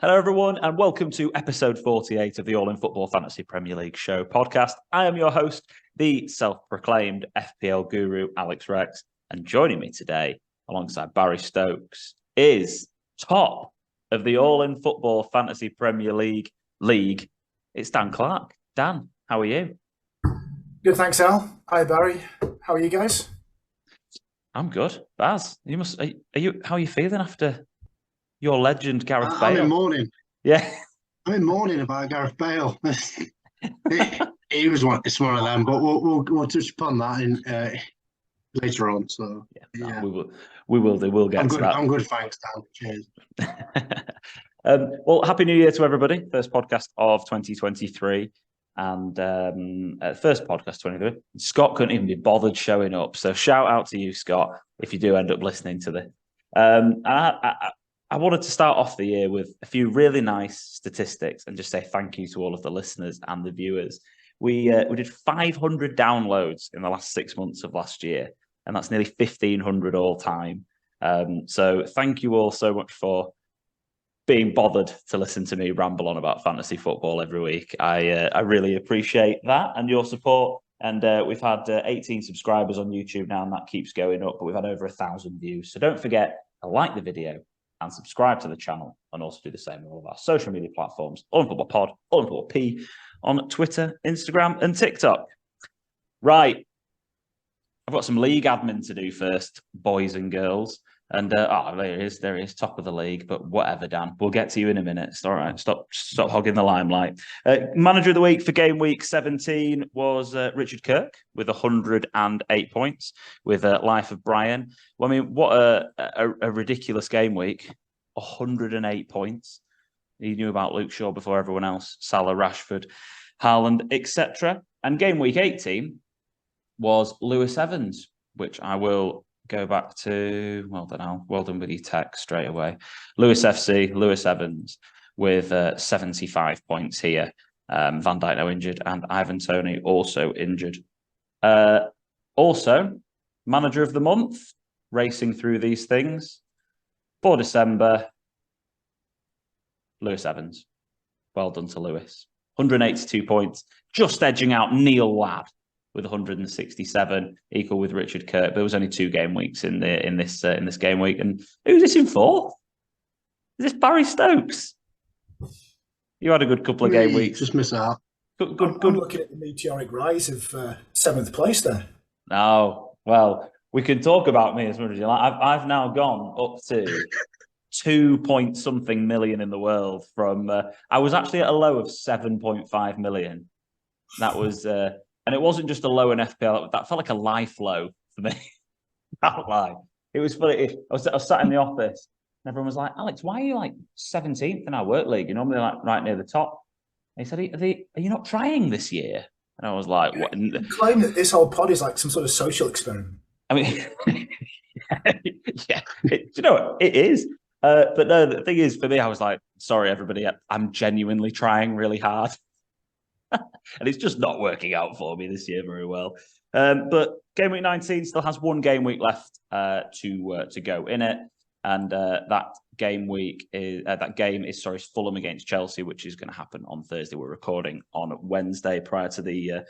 Hello, everyone, and welcome to episode 48 of the All in Football Fantasy Premier League show podcast. I am your host, the self-proclaimed FPL Guru, Alex Rex, and joining me today, alongside Barry Stokes, is top of the All in Football Fantasy Premier League. It's Dan Clarke. Dan, how are you? Good, thanks, Al. Hi, Barry. How are you guys? I'm good. Baz, are you? How are you feeling after your legend, Gareth Bale? I'm in mourning. Yeah. I'm in mourning about Gareth Bale. It's one of them, but we'll touch upon that in later on. So yeah. We will do. We'll get to that. I'm good, thanks, Dan. Cheers. Well, Happy New Year to everybody. First podcast of 2023. And first podcast 23. Scott couldn't even be bothered showing up. So shout out to you, Scott, if you do end up listening to this. I wanted to start off the year with a few really nice statistics and just say thank you to all of the listeners and the viewers. We did 500 downloads in the last 6 months of last year, and that's nearly 1,500 all time. So thank you all so much for being bothered to listen to me ramble on about fantasy football every week. I really appreciate that and your support. And we've had 18 subscribers on YouTube now, and that keeps going up, but we've had over 1,000 views. So don't forget to like the video and subscribe to the channel, and also do the same on all of our social media platforms, All in Football Pod, All in Football P, on Twitter, Instagram, and TikTok. Right. I've got some league admin to do first, boys and girls. And there it is, top of the league, but whatever, Dan. We'll get to you in a minute. It's all right. Stop hogging the limelight. Manager of the week for game week 17 was Richard Clarke with 108 points with Life of Brian. Well, I mean, what a ridiculous game week. 108 points. He knew about Luke Shaw before everyone else. Salah, Rashford, Haaland, etc. And game week 18 was Lewis Evans, which I will go back to. Well done with your text straight away. Lewis FC, Lewis Evans with 75 points here. Van Dijk now injured, and Ivan Toney also injured. Also, manager of the month, racing through these things for December, Lewis Evans. Well done to Lewis. 182 points, just edging out Neil Ladd with 167, equal with Richard Clarke. There was only 2 game weeks in this game week. And who's this in fourth? Is this Barry Stokes? You had a good couple of game weeks. Just miss out. Good. I'm looking at the meteoric rise of 7th place there. Oh, well, we can talk about me as much as you like. I've now gone up to 2 point something million in the world from... I was actually at a low of 7.5 million. That was... and it wasn't just a low in FPL. That felt like a life low for me. That lie. It was funny. I was sat in the office, and everyone was like, "Alex, why are you like 17th in our work league? You're normally like right near the top." And he said, "Are you not trying this year?" And I was like, "What?" You claim that this whole pod is like some sort of social experiment. I mean, yeah, do you know what? It is. But no, the thing is, for me, I was like, "Sorry, everybody, I'm genuinely trying really hard." And it's just not working out for me this year very well. But game week 19 still has 1 game week left to go in it, and that game is Fulham against Chelsea, which is going to happen on Thursday. We're recording on Wednesday prior to the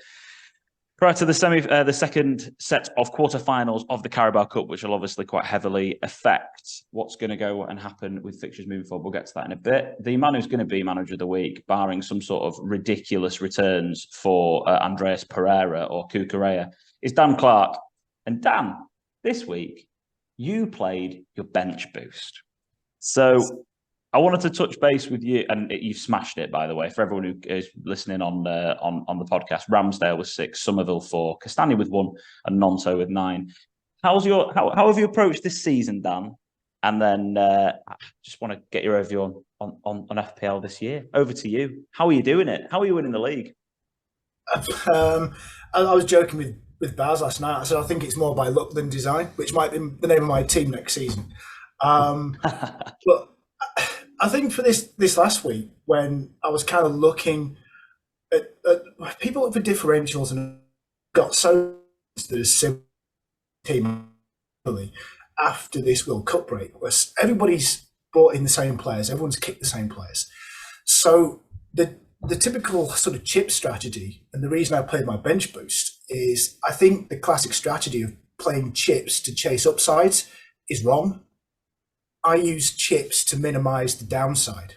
second set of quarterfinals of the Carabao Cup, which will obviously quite heavily affect what's going to go and happen with fixtures moving forward. We'll get to that in a bit. The man who's going to be manager of the week, barring some sort of ridiculous returns for Andreas Pereira or Cucurella, is Dan Clarke. And Dan, this week, you played your bench boost. So I wanted to touch base with you, and you've smashed it, by the way, for everyone who is listening on the podcast. Ramsdale with 6, Somerville 4, Castagna with 1, and Nonto with 9. How have you approached this season, Dan? And then I just want to get your overview on FPL this year. Over to you. How are you doing it? How are you winning the league? I was joking with Baz last night. I said I think it's more by luck than design, which might be the name of my team next season. But I think for this last week, when I was kind of looking at people for differentials and got so the same team after this World Cup break, where everybody's brought in the same players, everyone's kicked the same players. So the typical sort of chip strategy, and the reason I played my bench boost is I think the classic strategy of playing chips to chase upsides is wrong. I use chips to minimize the downside.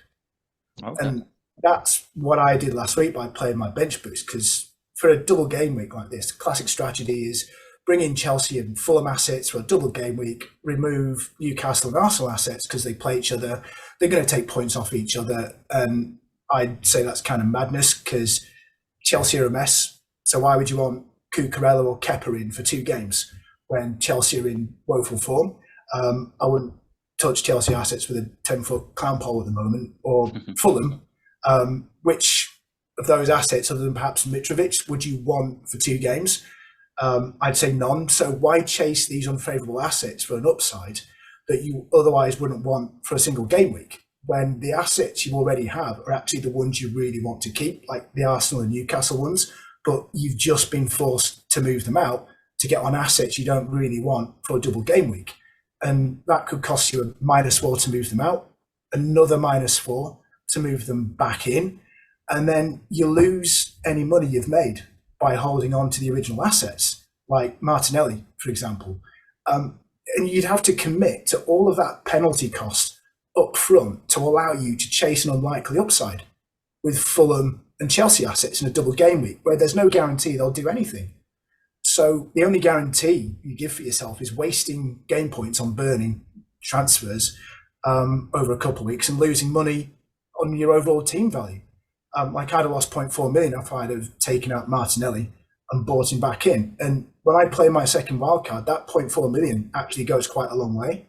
Okay. And that's what I did last week by playing my bench boost, because for a double game week like this, the classic strategy is bring in Chelsea and Fulham assets for a double game week, remove Newcastle and Arsenal assets because they play each other. They're going to take points off each other. And I'd say that's kind of madness because Chelsea are a mess. So why would you want Cucurella or Kepa in for 2 games when Chelsea are in woeful form? I wouldn't touch Chelsea assets with a 10-foot clown pole at the moment, or Fulham. Which of those assets, other than perhaps Mitrovic, would you want for 2 games? I'd say none. So why chase these unfavourable assets for an upside that you otherwise wouldn't want for a single game week, when the assets you already have are actually the ones you really want to keep, like the Arsenal and Newcastle ones, but you've just been forced to move them out to get on assets you don't really want for a double game week. And that could cost you a -4 to move them out, another -4 to move them back in, and then you lose any money you've made by holding on to the original assets, like Martinelli, for example. And you'd have to commit to all of that penalty cost up front to allow you to chase an unlikely upside with Fulham and Chelsea assets in a double game week, where there's no guarantee they'll do anything. So the only guarantee you give for yourself is wasting game points on burning transfers over a couple of weeks and losing money on your overall team value. Like I'd have lost 0.4 million if I'd have taken out Martinelli and bought him back in. And when I play my second wildcard, that 0.4 million actually goes quite a long way.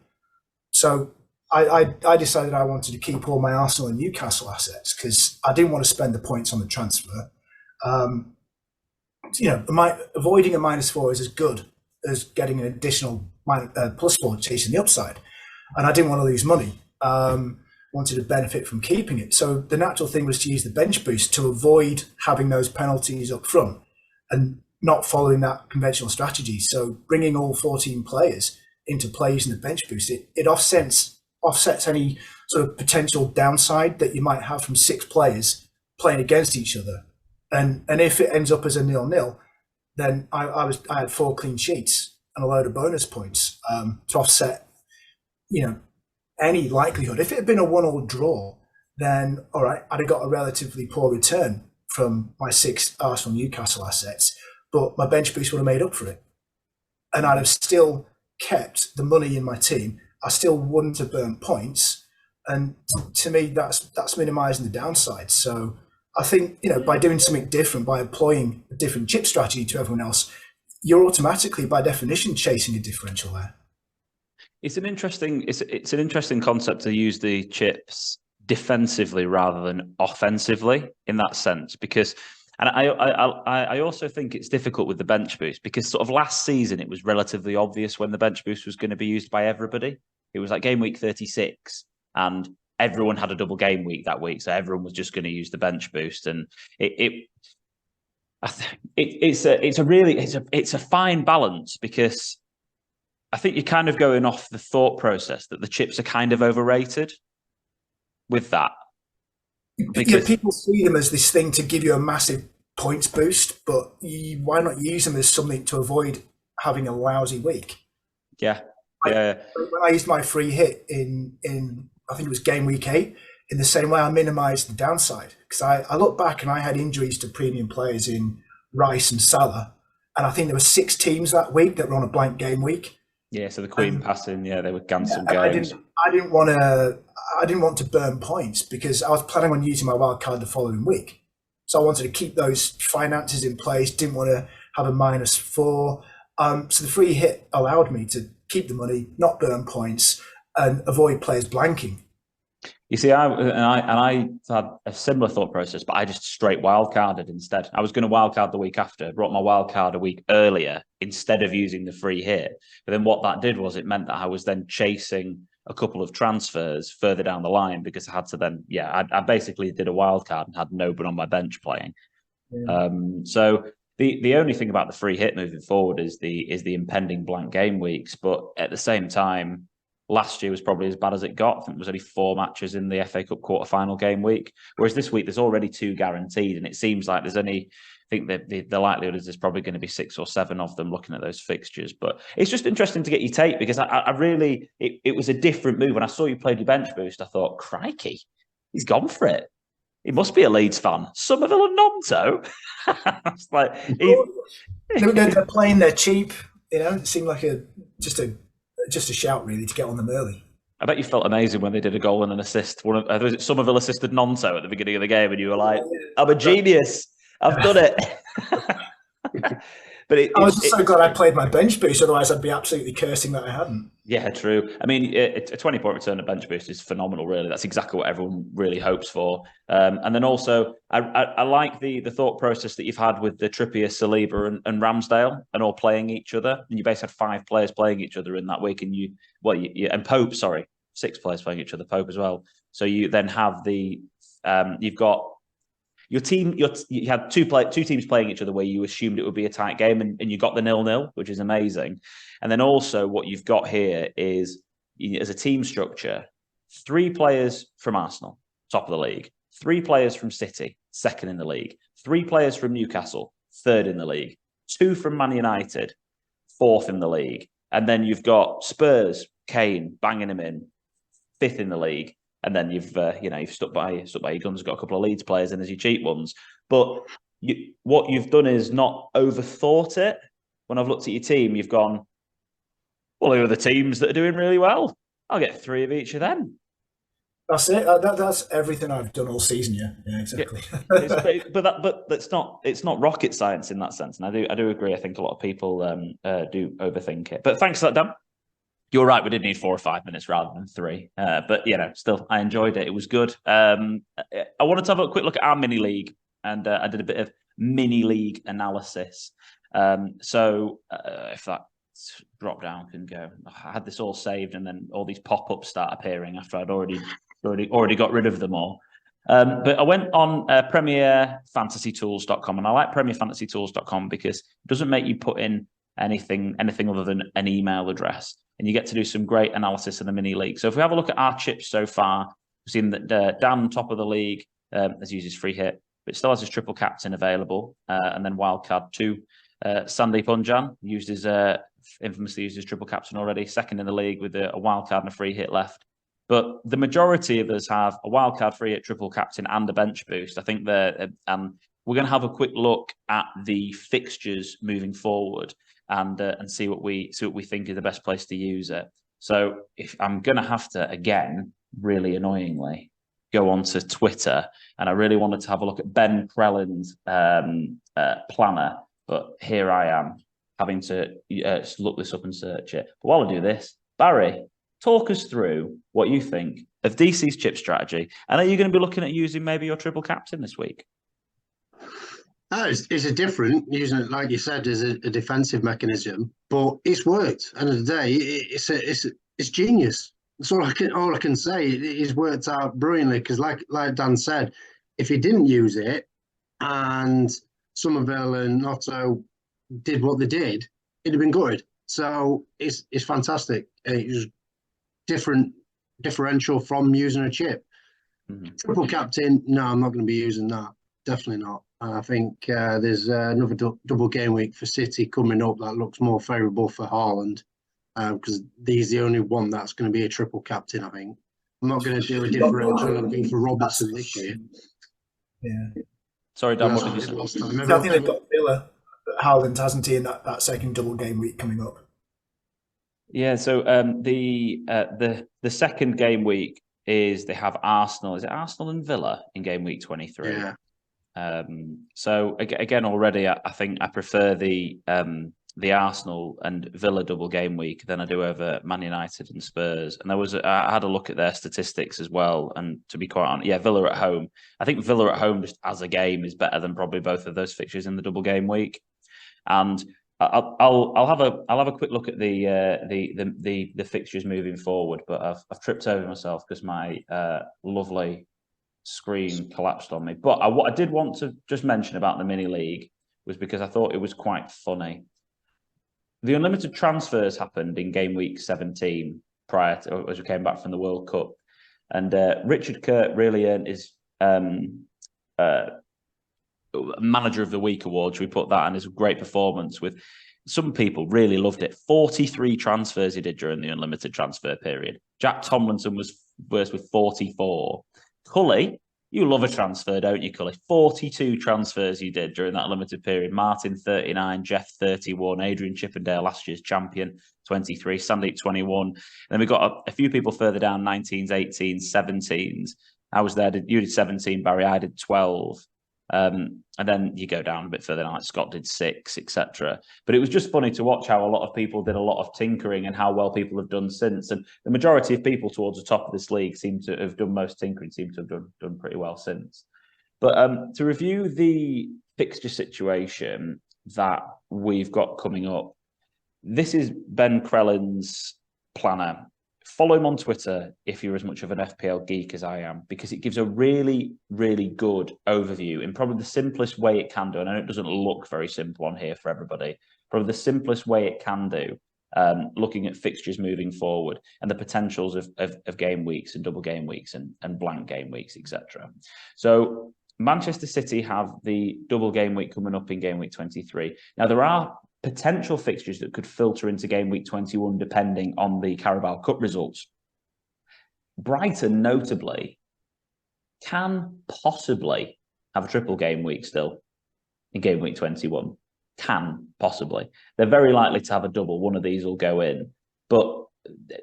So I decided I wanted to keep all my Arsenal and Newcastle assets because I didn't want to spend the points on the transfer. Avoiding a -4 is as good as getting an additional +4 chasing the upside. And I didn't want to lose money. Wanted to benefit from keeping it. So the natural thing was to use the bench boost to avoid having those penalties up front and not following that conventional strategy. So bringing all 14 players into play using the bench boost, it offsets any sort of potential downside that you might have from 6 players playing against each other. And if it ends up as a 0-0, then I had 4 clean sheets and a load of bonus points to offset, any likelihood. If it had been a 1-1 draw, then all right, I'd have got a relatively poor return from my 6 Arsenal Newcastle assets, but my bench boost would have made up for it. And I'd have still kept the money in my team. I still wouldn't have burnt points. And to me, that's minimizing the downside. So I think, by doing something different, by employing a different chip strategy to everyone else, you're automatically, by definition, chasing a differential there. It's an interesting concept to use the chips defensively rather than offensively in that sense, because, and I also think it's difficult with the bench boost because sort of last season it was relatively obvious when the bench boost was going to be used by everybody. It was like game week 36 and everyone had a double game week that week, so everyone was just going to use the bench boost, and it's a fine balance, because I think you're kind of going off the thought process that the chips are kind of overrated with that. Because people see them as this thing to give you a massive points boost, but why not use them as something to avoid having a lousy week? Yeah. When I used my free hit in I think it was game week 8, in the same way I minimised the downside, because I look back and I had injuries to premium players in Rice and Salah, and I think there were 6 teams that week that were on a blank game week. Yeah, so the Queen passing, they were Ganson games. I didn't want to burn points because I was planning on using my wild card the following week. So I wanted to keep those finances in place, didn't want to have a -4. So the free hit allowed me to keep the money, not burn points, and avoid players blanking. You see, I had a similar thought process, but I just straight wildcarded instead. I was going to wildcard the week after, brought my wildcard a week earlier instead of using the free hit. But then what that did was it meant that I was then chasing a couple of transfers further down the line, because I had to then, I basically did a wildcard and had nobody on my bench playing. Yeah. So the only thing about the free hit moving forward is the impending blank game weeks. But at the same time, last year was probably as bad as it got. I think there was only 4 matches in the FA Cup quarter-final game week, whereas this week there's already 2 guaranteed, and it seems like there's only, I think that the likelihood is there's probably going to be 6 or 7 of them looking at those fixtures. But it's just interesting to get your take, because I really, it was a different move. When I saw you played your bench boost, I thought, crikey, he's gone for it. He must be a Leeds fan. Somerville and Nonto. It's like they're playing, they're cheap. It seemed like just a shout really to get on them early. I bet you felt amazing when they did a goal and an assist. Was it Somerville assisted Nonto at the beginning of the game, and you were like, "I'm a genius. I've done it." But I was just so glad I played my bench boost. Otherwise, I'd be absolutely cursing that I hadn't. Yeah, true. I mean, a 20-point return at bench boost is phenomenal, really. That's exactly what everyone really hopes for. And then also, I like the thought process that you've had with the Trippier, Saliba and Ramsdale and all playing each other. And you basically had 5 players playing each other in that week. And and Pope, 6 players playing each other, Pope as well. So you then have you've got your team, you had two teams playing each other where you assumed it would be a tight game, and you got the 0-0, which is amazing. And then also what you've got here is, as a team structure, 3 players from Arsenal, top of the league, 3 players from City, second in the league, 3 players from Newcastle, third in the league, 2 from Man United, fourth in the league. And then you've got Spurs, Kane, banging him in, 5th in the league. And then you've stuck by your guns, got a couple of Leeds players in as your cheap ones. But what you've done is not overthought it. When I've looked at your team, you've gone, well, who are the teams that are doing really well? I'll get 3 of each of them. That's it. That's everything I've done all season. Yeah, exactly. Yeah, but it's not rocket science in that sense. And I do agree. I think a lot of people do overthink it. But thanks for that, Dan. You're right. We did need 4 or 5 minutes rather than 3. But still, I enjoyed it. It was good. I wanted to have a quick look at our mini league, and I did a bit of mini league analysis. So if that drop down can go, I had this all saved, and then all these pop-ups start appearing after I'd already got rid of them all. But I went on premierfantasytools.com, and I like premierfantasytools.com because it doesn't make you put in anything other than an email address, and you get to do some great analysis in the mini league. So if we have a look at our chips so far, we've seen that Dan, top of the league, has used his free hit, but still has his triple captain available, and then wildcard 2. Sandeep Unjan infamously used his triple captain already, second in the league with a wildcard and a free hit left. But the majority of us have a wildcard, free hit, triple captain, and a bench boost. I think we're going to have a quick look at the fixtures moving forward and see what we think is the best place to use it. So if I'm going to have to, again, really annoyingly, go onto Twitter, and I really wanted to have a look at Ben Crellin's planner, but here I am having to look this up and search it. But while I do this, Barry, talk us through what you think of DC's chip strategy, and are you going to be looking at using maybe your triple captain this week? It's a different, using it, like you said, as a defensive mechanism, but it's worked. End of the day, it's genius. That's all I can say. It's worked out brilliantly, because like Dan said, if he didn't use it and Somerville and Notto did what they did, it'd have been good. So it's fantastic. It was differential from using a chip. Mm-hmm. Triple captain, no, I'm not going to be using that. Definitely not. I think there's another double game week for City coming up that looks more favourable for Haaland, because he's the only one that's going to be a triple captain, I think. I'm not going to do a differential and go for Robertson this year. Yeah. Sorry, Dan, what did you say? I think they've got Villa, but Haaland hasn't he in that second double game week coming up. Yeah, so the second game week is they have Arsenal. Is it Arsenal and Villa in game week 23? Yeah. So again, already I think I prefer the Arsenal and Villa double game week than I do over Man United and Spurs. And I had a look at their statistics as well, and to be quite honest, Villa at home. I think Villa at home just as a game is better than probably both of those fixtures in the double game week. And I'll have a quick look at the fixtures moving forward, but I've tripped over myself because my lovely screen collapsed on me. But what I did want to just mention about the mini league was because I thought it was quite funny. The unlimited transfers happened in game week 17, prior to as we came back from the World Cup. And Richard Kirk really earned his Manager of the Week award. We put that, and his great performance with. Some people really loved it. 43 transfers he did during the unlimited transfer period. Jack Tomlinson was worse with 44. Cully, you love a transfer, don't you, Cully? 42 transfers you did during that limited period. Martin, 39. Jeff, 31. Adrian Chippendale, last year's champion, 23. Sandeep, 21. And then we got a few people further down, 19s, 18s, 17s. I was there. You did 17, Barry. I did 12. And then you go down a bit further, like Scott did 6, etc. But it was just funny to watch how a lot of people did a lot of tinkering and how well people have done since. And the majority of people towards the top of this league seem to have done most tinkering, seem to have done pretty well since. But to review the fixture situation that we've got coming up, this is Ben Crellin's planner. Follow him on Twitter if you're as much of an FPL geek as I am, because it gives a really, really good overview in probably the simplest way it can do. And I know it doesn't look very simple on here for everybody. Probably the simplest way it can do, looking at fixtures moving forward and the potentials of game weeks and double game weeks and blank game weeks, etc. So Manchester City have the double game week coming up in game week 23. Now, there are potential fixtures that could filter into game week 21 depending on the Carabao Cup results. Brighton, notably, can possibly have a triple game week still in game week 21. Can possibly. They're very likely to have a double. One of these will go in. But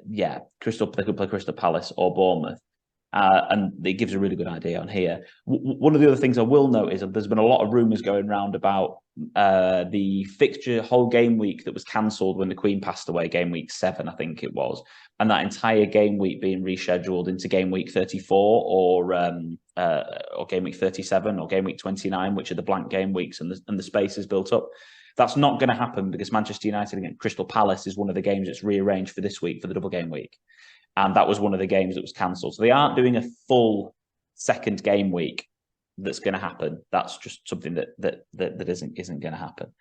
yeah, they could play Crystal Palace or Bournemouth. And it gives a really good idea on here. One of the other things I will note is that there's been a lot of rumours going around about the fixture whole game week that was cancelled when the Queen passed away, game week 7, I think it was, and that entire game week being rescheduled into game week 34 or game week 37 or game week 29, which are the blank game weeks, and the space is built up. That's not going to happen because Manchester United against Crystal Palace is one of the games that's rearranged for this week for the double game week. And that was one of the games that was cancelled. So they aren't doing a full second game week that's going to happen. That's just something that isn't going to happen.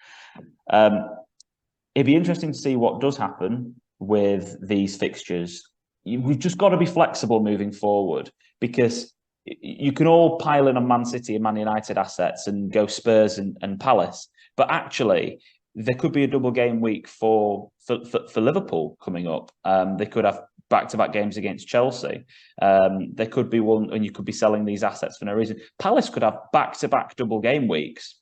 It'd be interesting to see what does happen with these fixtures. We've just got to be flexible moving forward, because you can all pile in on Man City and Man United assets and go Spurs and Palace. But actually, there could be a double game week for Liverpool coming up. They could have back-to-back games against Chelsea. There could be one, and you could be selling these assets for no reason. Palace could have back-to-back double game weeks.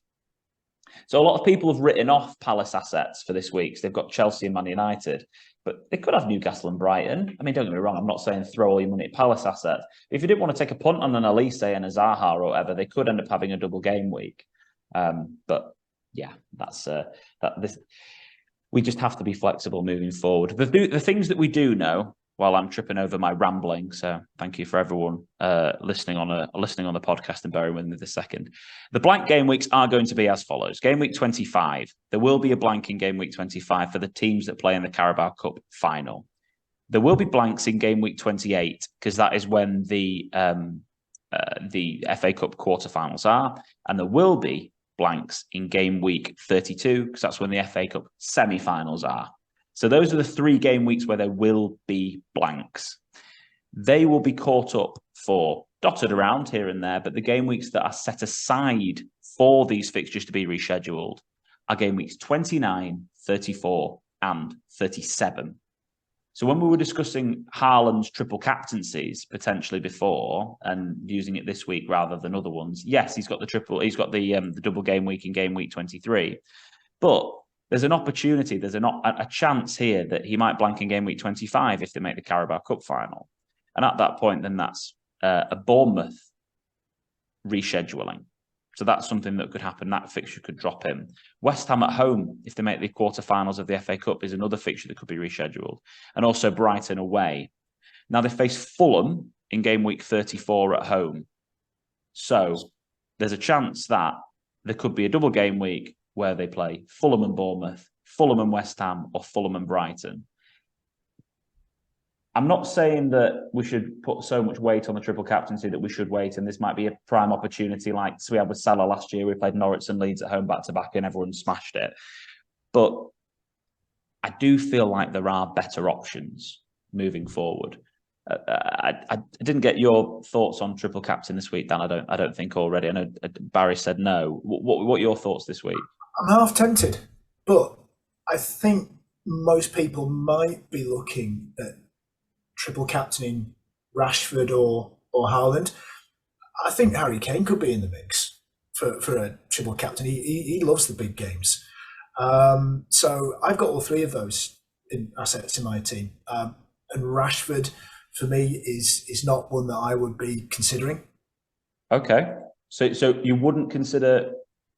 So a lot of people have written off Palace assets for this week. So they've got Chelsea and Man United, but they could have Newcastle and Brighton. I mean, don't get me wrong, I'm not saying throw all your money at Palace assets. If you didn't want to take a punt on an Elise and a Zaha or whatever, they could end up having a double game week. But yeah, we just have to be flexible moving forward. The things that we do know, while I'm tripping over my rambling, so thank you for everyone listening on the podcast and bearing with me this second. The blank game weeks are going to be as follows. Game week 25, there will be a blank in game week 25 for the teams that play in the Carabao Cup final. There will be blanks in game week 28 because that is when the FA Cup quarterfinals are, and there will be blanks in game week 32 because that's when the FA Cup semi-finals are. So those are the 3 game weeks where there will be blanks. They will be caught up for dotted around here and there, but the game weeks that are set aside for these fixtures to be rescheduled are game weeks 29, 34 and 37. So when we were discussing Haaland's triple captaincies potentially before and using it this week rather than other ones, yes, he's got the double game week in game week 23, but there's an opportunity, there's a chance here that he might blank in game week 25 if they make the Carabao Cup final. And at that point, then that's a Bournemouth rescheduling. So that's something that could happen. That fixture could drop in. West Ham at home, if they make the quarterfinals of the FA Cup, is another fixture that could be rescheduled. And also Brighton away. Now they face Fulham in game week 34 at home. So there's a chance that there could be a double game week where they play Fulham and Bournemouth, Fulham and West Ham, or Fulham and Brighton. I'm not saying that we should put so much weight on the triple captaincy that we should wait, and this might be a prime opportunity like we had with Salah last year. We played Norwich and Leeds at home back-to-back and everyone smashed it. But I do feel like there are better options moving forward. I didn't get your thoughts on triple captain this week, Dan. I don't think already. I know Barry said no. What are your thoughts this week? I'm half tempted, but I think most people might be looking at triple captaining Rashford or Haaland. I think Harry Kane could be in the mix for a triple captain. He loves the big games. So I've got all three of those assets in my team. And Rashford, for me, is not one that I would be considering. Okay. So you wouldn't consider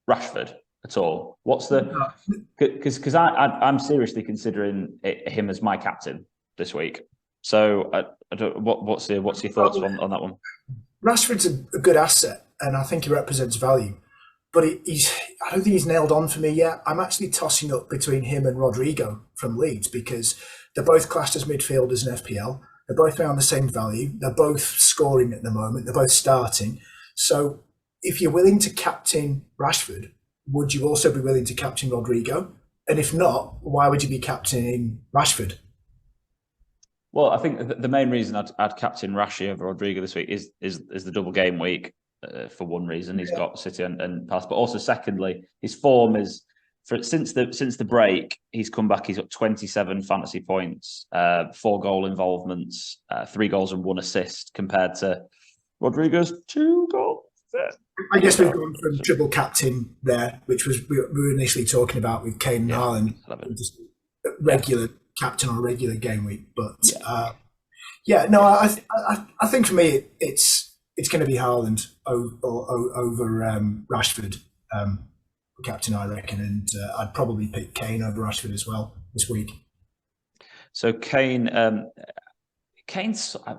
Rashford at all? What's the... Because I'm seriously considering him as my captain this week. So what's your thoughts on that one? Rashford's a good asset, and I think he represents value. But I don't think he's nailed on for me yet. I'm actually tossing up between him and Rodrigo from Leeds because they're both classed as midfielders in FPL. They're both around the same value. They're both scoring at the moment. They're both starting. So if you're willing to captain Rashford, would you also be willing to captain Rodrigo? And if not, why would you be captaining Rashford? Well, I think the main reason I'd captain Rashi over Rodrigo this week is the double game week. For one reason, he's got City and Palace, but also secondly, his form is since the break, he's come back. He's got 27 fantasy points, 4 goal involvements, 3 goals and 1 assist, compared to Rodrigo's 2 goals. I guess we've gone from triple captain there, which was we were initially talking about with Kane and Haaland, just regular captain on a regular game week. But I think for me it's going to be Haaland over Rashford, captain, I reckon, and I'd probably pick Kane over Rashford as well this week. So Kane's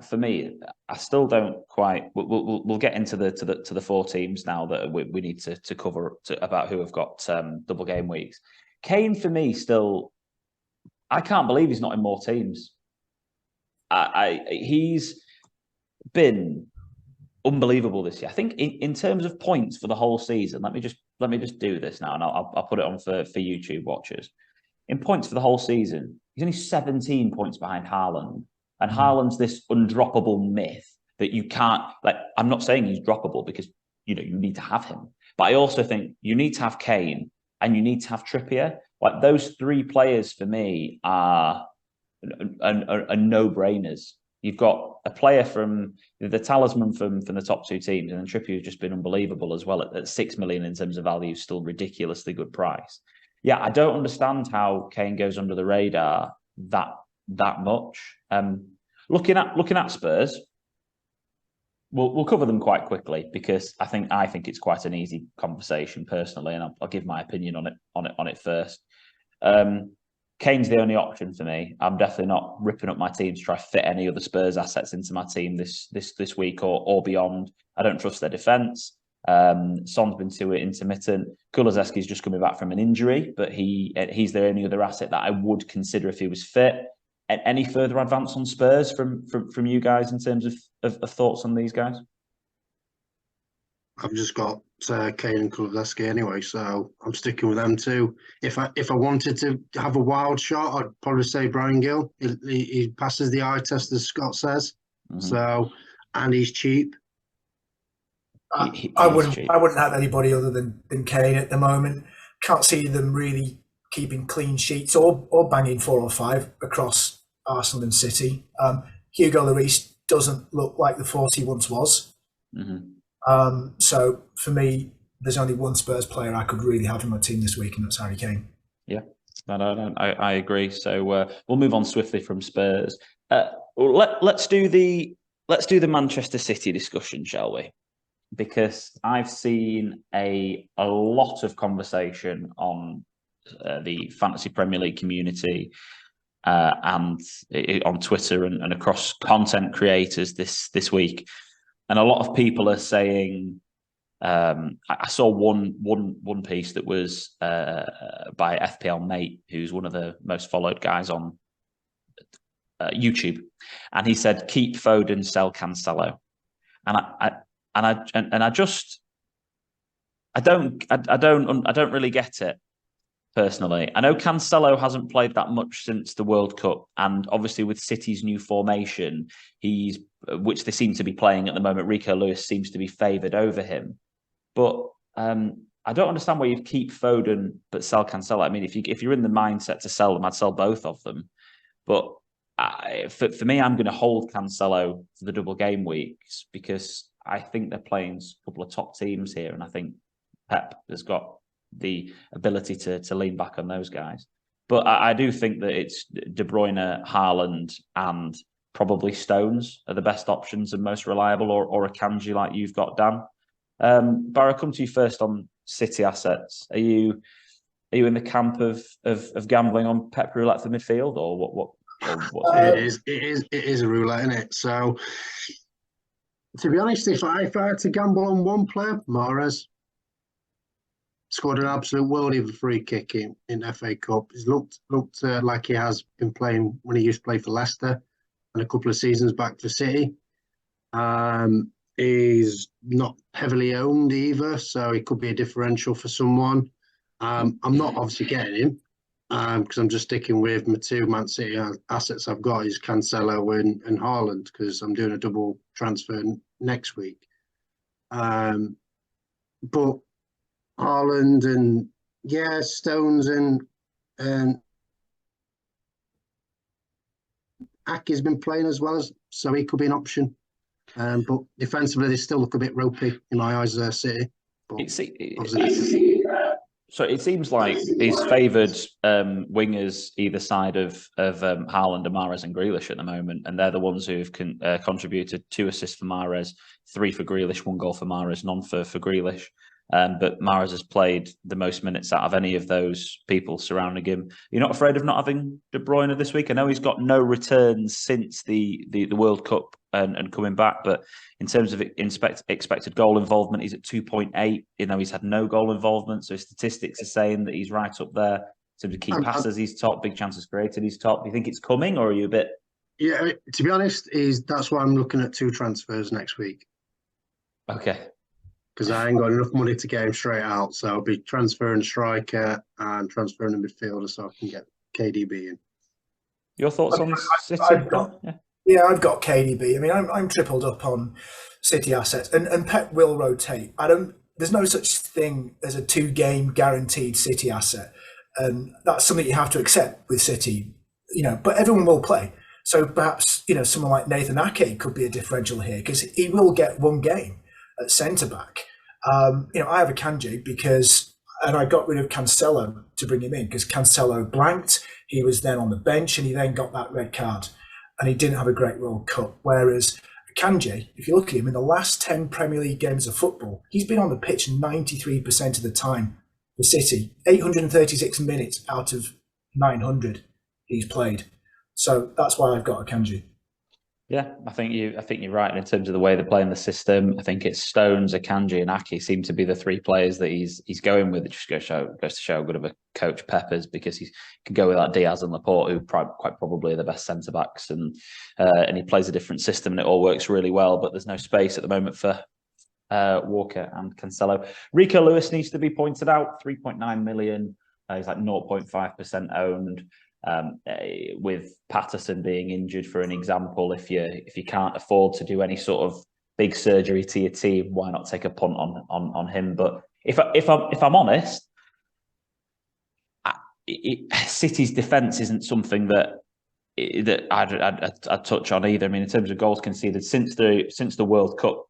for me, I still don't quite. We'll get into the 4 teams now that we need to cover about who have got double game weeks. Kane for me still, I can't believe he's not in more teams. He's been unbelievable this year. I think in terms of points for the whole season, let me just do this now, and I'll put it on for YouTube watchers. In points for the whole season, he's only 17 points behind Haaland, and Haaland's this undroppable myth that you can't. Like, I'm not saying he's droppable because you need to have him, but I also think you need to have Kane and you need to have Trippier. Like, those 3 players for me are no-brainers. You've got a player from the talisman from the top 2 teams, and then Trippier has just been unbelievable as well at 6 million in terms of value, still ridiculously good price. Yeah, I don't understand how Kane goes under the radar that much. Looking at Spurs, we'll cover them quite quickly because I think it's quite an easy conversation personally, and I'll give my opinion on it first. Kane's the only option for me. I'm definitely not ripping up my team to try to fit any other Spurs assets into my team this week or beyond. I don't trust their defence. Son's been too intermittent. Kulusevski's just coming back from an injury, but he's the only other asset that I would consider if he was fit. And any further advance on Spurs from you guys in terms of thoughts on these guys? I've just got Kane and Kulusevski anyway, so I'm sticking with them too. If I wanted to have a wild shot, I'd probably say Brian Gill. He passes the eye test, as Scott says. Mm-hmm. So, and he's cheap. I wouldn't have anybody other than Kane at the moment. Can't see them really keeping clean sheets or banging 4 or 5 across Arsenal and City. Hugo Lloris doesn't look like the force he once was. Mm-hmm. So for me, there's only one Spurs player I could really have in my team this week, and that's Harry Kane. Yeah, I agree. So we'll move on swiftly from Spurs. Let's do the Manchester City discussion, shall we? Because I've seen a lot of conversation on the Fantasy Premier League community and on Twitter and across content creators this week. And a lot of people are saying, I saw one piece that was by FPL Mate, who's one of the most followed guys on YouTube, and he said, "Keep Foden, sell Cancelo," and I don't really get it. personally. I know Cancelo hasn't played that much since the World Cup, and obviously with City's new formation, which they seem to be playing at the moment, Rico Lewis seems to be favoured over him. But I don't understand why you'd keep Foden but sell Cancelo. I mean, if you're in the mindset to sell them, I'd sell both of them. But for me, I'm going to hold Cancelo for the double game weeks because I think they're playing a couple of top teams here, and I think Pep has got the ability to lean back on those guys. But I do think that it's De Bruyne, Haaland, and probably Stones are the best options and most reliable, or a Kanji like you've got, Dan. Barra, I'll come to you first on City assets. Are you in the camp of gambling on Pep roulette for midfield, or what? It is a roulette, isn't it? So, to be honest, if I had to gamble on one player, Mahrez scored an absolute worldie of a free kick in FA Cup. He's looked like he has been playing when he used to play for Leicester and a couple of seasons back for City. He's not heavily owned either, so he could be a differential for someone. I'm not obviously getting him because I'm just sticking with my two Man City assets I've got is Cancelo and Haaland because I'm doing a double transfer next week. But Haaland and Stones and Aki's been playing as well, so he could be an option. But defensively, they still look a bit ropey in my eyes. City. But so it seems like he's favoured wingers either side of Haaland, Mahrez and Grealish at the moment, and they're the ones who've contributed 2 assists for Mahrez, 3 for Grealish, 1 goal for Mahrez, none for Grealish. But Mahrez has played the most minutes out of any of those people surrounding him. You're not afraid of not having De Bruyne this week? I know he's got no returns since the World Cup and coming back, but in terms of expected goal involvement, he's at 2.8. You know, he's had no goal involvement, so his statistics are saying that he's right up there. In terms of key passes, he's top. Big chances created, he's top. Do you think it's coming, or are you a bit? Yeah, to be honest, that's why I'm looking at 2 transfers next week. Okay. Because I ain't got enough money to get him straight out. So I'll be transferring a striker and transferring a midfielder so I can get KDB in. Your thoughts on City? I've got KDB. I mean, I'm tripled up on City assets, and Pep will rotate. There's no such thing as a 2-game guaranteed City asset, and that's something you have to accept with City. You know, but everyone will play. So perhaps someone like Nathan Ake could be a differential here because he will get 1 game at centre back. I have a Kanji and I got rid of Cancelo to bring him in because Cancelo blanked. He was then on the bench and he then got that red card and he didn't have a great World Cup. Whereas Kanji, if you look at him in the last 10 Premier League games of football, he's been on the pitch 93% of the time for City. 836 minutes out of 900 he's played. So that's why I've got a Kanji. Yeah, I think you're right in terms of the way they play in the system. I think it's Stones, Akanji, and Ake seem to be the 3 players that he's going with. It just goes to show how good of a coach Pep is because he can go with that Diaz and Laporte, who quite probably are the best centre backs, and he plays a different system and it all works really well. But there's no space at the moment for Walker and Cancelo. Rico Lewis needs to be pointed out. 3.9 million. He's like 0.5% owned. With Patterson being injured, for an example, if you can't afford to do any sort of big surgery to your team, why not take a punt on him? But if I'm honest, City's defence isn't something that I'd touch on either. I mean, in terms of goals conceded since the World Cup.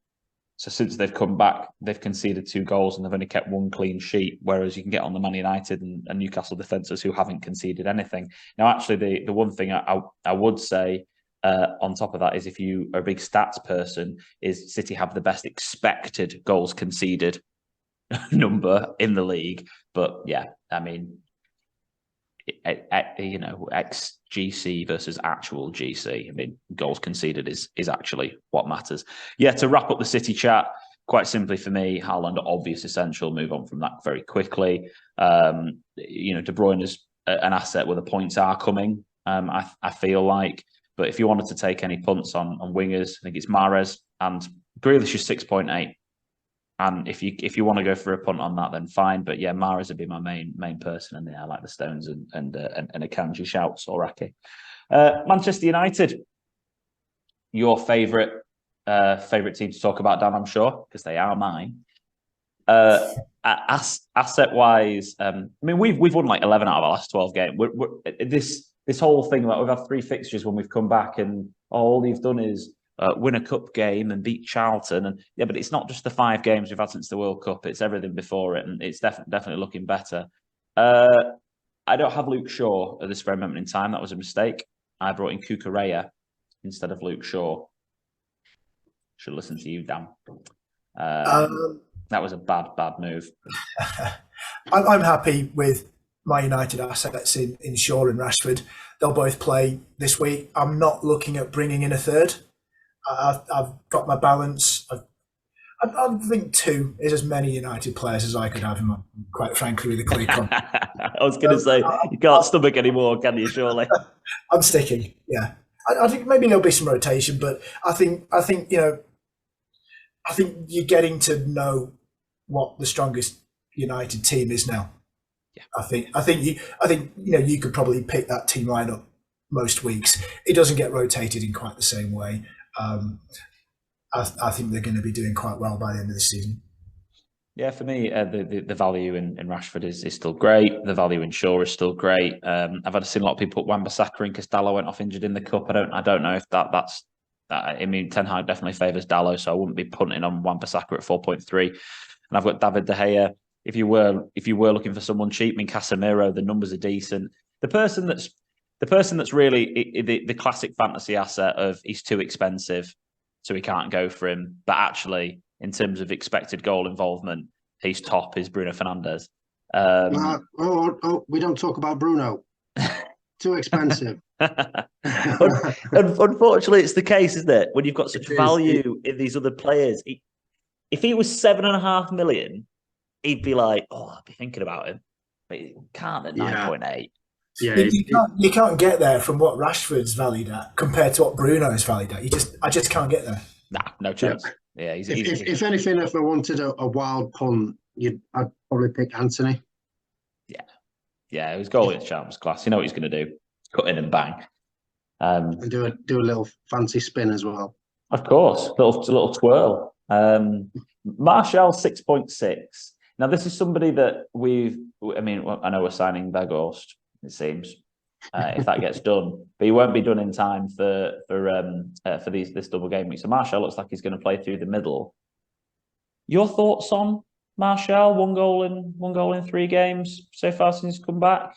So since they've come back, they've conceded 2 goals and they've only kept 1 clean sheet, whereas you can get on the Man United and Newcastle defenders who haven't conceded anything. Now, actually, the one thing I would say on top of that is if you are a big stats person, is City have the best expected goals conceded number in the league. But yeah, I mean, XGC versus actual GC. I mean, goals conceded is actually what matters. Yeah, to wrap up the City chat, quite simply for me, Haaland, obvious essential. Move on from that very quickly. De Bruyne is an asset where the points are coming. I feel like, but if you wanted to take any punts on wingers, I think it's Mahrez and Grealish is 6.8. And if you want to go for a punt on that, then fine. But yeah, Mahrez would be my main person, and I like the Stones and a Kanji shouts or Raki. Manchester United, your favourite team to talk about, Dan, I'm sure, because they are mine. Asset wise, I mean, we've won like 11 out of our last 12 games. This whole thing about we've had 3 fixtures when we've come back, and all they've done is win a cup game and beat Charlton, and yeah, but it's not just the 5 games we've had since the World Cup; it's everything before it, and it's definitely looking better. I don't have Luke Shaw at this very moment in time. That was a mistake. I brought in Cucurella instead of Luke Shaw. Should listen to you, Dan. That was a bad move. I'm happy with my United assets in Shaw and Rashford. They'll both play this week. I'm not looking at bringing in a third. I've got my balance. I think 2 is as many United players as I could have, quite frankly, with a clear contract. I was going to say, you can't stomach anymore, can you, surely? I'm sticking, yeah. I think maybe there'll be some rotation, but I think you're getting to know what the strongest United team is now. Yeah. I think you could probably pick that team lineup most weeks. It doesn't get rotated in quite the same way. I think they're going to be doing quite well by the end of the season. Yeah, for me, the value in Rashford is still great. The value in Shaw is still great. I've seen a lot of people put Wan-Bissaka in because Dalot went off injured in the cup. I don't know if that's. I mean, Ten Hag definitely favours Dalot, so I wouldn't be punting on Wan-Bissaka at 4.3. And I've got David De Gea. If you were looking for someone cheap, I mean, Casemiro, the numbers are decent. The person that's really the classic fantasy asset of he's too expensive, so we can't go for him. But actually, in terms of expected goal involvement, he's top is Bruno Fernandes. We don't talk about Bruno. Too expensive. Unfortunately, it's the case, isn't it? When you've got such value in these other players. If he was 7.5 million, he'd be like, I'd be thinking about him. But he can't at 9.8. Yeah, you can't get there from what Rashford's valued at compared to what Bruno's valued at. I just can't get there. Nah, no chance. Yeah, if anything, if I wanted a wild punt, I'd probably pick Anthony. Yeah, his goal against Charlton was class. You know what he's going to do: cut in and bang. And do a little fancy spin as well. Of course, little twirl. Martial 6.6. Now this is somebody that I know we're signing Weghorst. It seems if that gets done, but he won't be done in time for this double game week. So Martial looks like he's going to play through the middle. Your thoughts on Martial? One goal in 3 games so far since he's come back.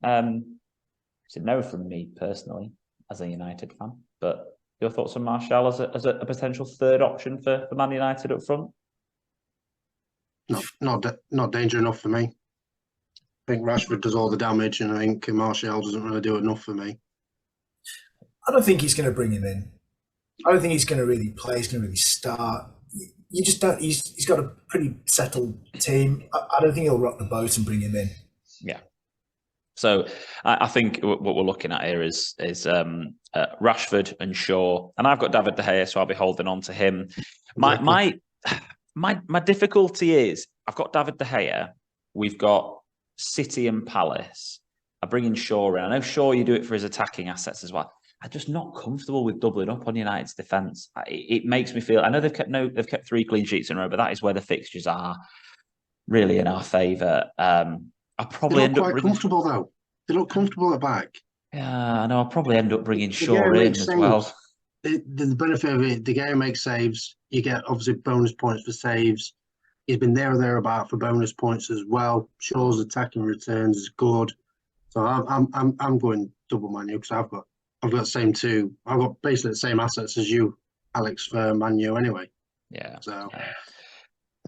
It's a no from me personally as a United fan. But your thoughts on Martial as a potential third option for Man United up front? Not danger enough for me. I think Rashford does all the damage, and I think Martial doesn't really do enough for me. I don't think he's going to bring him in. I don't think he's going to really play. He's going to really start. You just don't. He's got a pretty settled team. I don't think he'll rock the boat and bring him in. Yeah. So I think what we're looking at here is Rashford and Shaw, and I've got David De Gea, so I'll be holding on to him. My difficulty is I've got David De Gea. We've got City and Palace. I bring in Shaw in. I know Shaw, you do it for his attacking assets as well. I'm just not comfortable with doubling up on United's defence. It makes me feel. I know they've kept 3 clean sheets in a row, but that is where the fixtures are really in our favour. I probably end up comfortable though. They look comfortable at back. Yeah, I know. I'll probably end up bringing Shaw in as well. The benefit of it, the game makes saves. You get obviously bonus points for saves. He's been there or thereabout for bonus points as well. Shaw's attacking returns is good. So I'm going double Man U because I've got the same 2. I've got basically the same assets as you, Alex, for Man U anyway. Yeah. So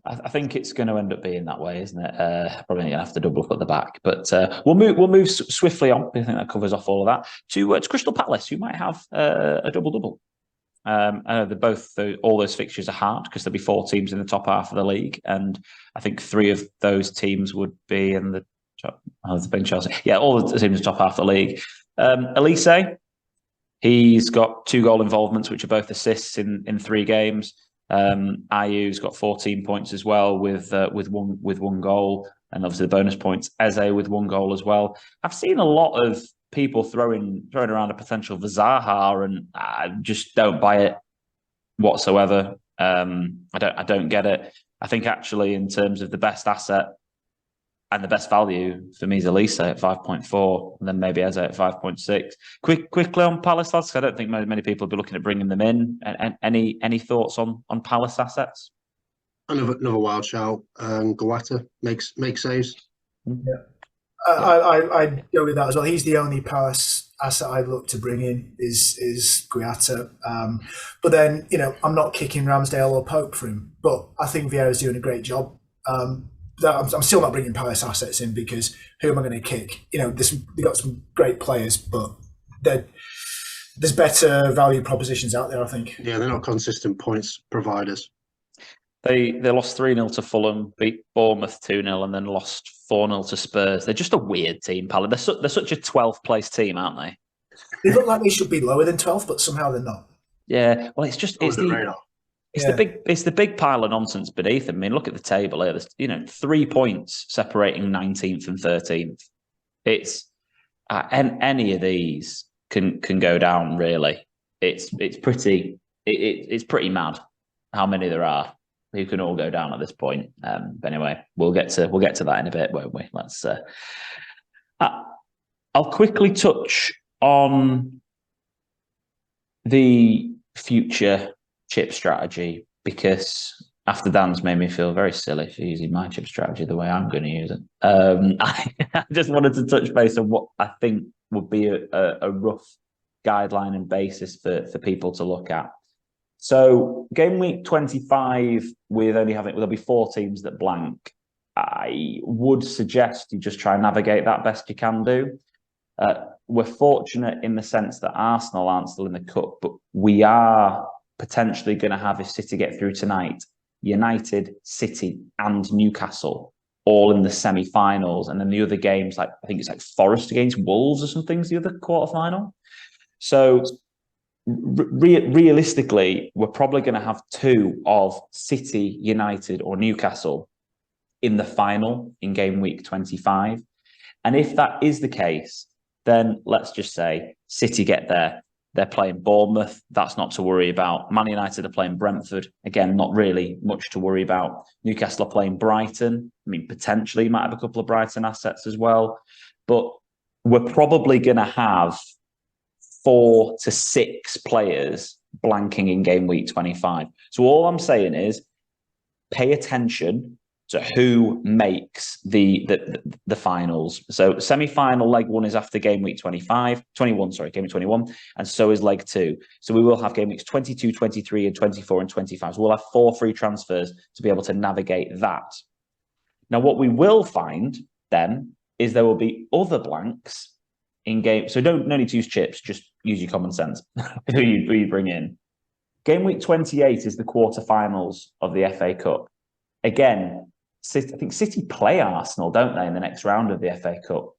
I think it's going to end up being that way, isn't it? Probably going to have to double up at the back, but we'll move swiftly on. I think that covers off all of that to Crystal Palace, who might have a double. I know all those fixtures are hard because there'll be 4 teams in the top half of the league, and I think 3 of those teams would be in the top. Chelsea. Yeah, all the teams in the top half of the league. Elise, he's got 2 goal involvements, which are both assists in 3 games. Ayew's got 14 points as well with one goal, and obviously the bonus points. Eze with 1 goal as well. I've seen a lot of people throwing around a potential for Zaha, and I just don't buy it whatsoever. I don't get it. I think actually, in terms of the best asset and the best value for me is Elise at 5.4, and then maybe Eze at 5.6. Quickly on Palace, lads. I don't think many people will be looking at bringing them in. And any thoughts on Palace assets? Another wild shout. Guaita makes saves. Yeah. I'd go with that as well. He's the only Palace asset I'd look to bring in is Guaita. But then, I'm not kicking Ramsdale or Pope for him, but I think Vieira's doing a great job. I'm still not bringing Palace assets in because who am I going to kick? They've got some great players, but there's better value propositions out there, I think. Yeah, they're not consistent points providers. They lost 3-0 to Fulham, beat Bournemouth 2-0, and then lost 4-0 to Spurs. They're just a weird team, Palace. They're such a 12th place team, aren't they? They look like they should be lower than 12th, but somehow they're not. Yeah, well, it's the big pile of nonsense beneath them. I mean, look at the table here. There's 3 points separating 19th and 13th. It's any of these can go down. Really, it's pretty mad how many there are who can all go down at this point. But anyway, we'll get to that in a bit, won't we? Let's. I'll quickly touch on the future chip strategy, because after Dan's made me feel very silly for using my chip strategy the way I'm going to use it. I just wanted to touch base on what I think would be a rough guideline and basis for people to look at. So game week 25, there'll be 4 teams that blank. I would suggest you just try and navigate that best you can do. We're fortunate in the sense that Arsenal aren't still in the cup, but we are potentially going to have, if City get through tonight, United, City and Newcastle all in the semi-finals, and then the other games, I think it's like Forest against Wolves or something's the other quarter-final. So realistically, we're probably going to have 2 of City, United or Newcastle in the final in game week 25. And if that is the case, then let's just say City get there. They're playing Bournemouth. That's not to worry about. Man United are playing Brentford. Again, not really much to worry about. Newcastle are playing Brighton. I mean, potentially you might have a couple of Brighton assets as well. But we're probably going to have 4 to 6 players blanking in game week 25. So all I'm saying is pay attention to who makes the finals. So semi-final leg 1 is after game week 21, and so is leg 2. So we will have game weeks 22, 23, and 24 and 25. So we'll have 4 free transfers to be able to navigate that. Now, what we will find then is there will be other blanks in game. So no need to use chips, just use your common sense. who you bring in. Game week 28 is the quarterfinals of the FA Cup. Again, I think City play Arsenal, don't they, in the next round of the FA Cup?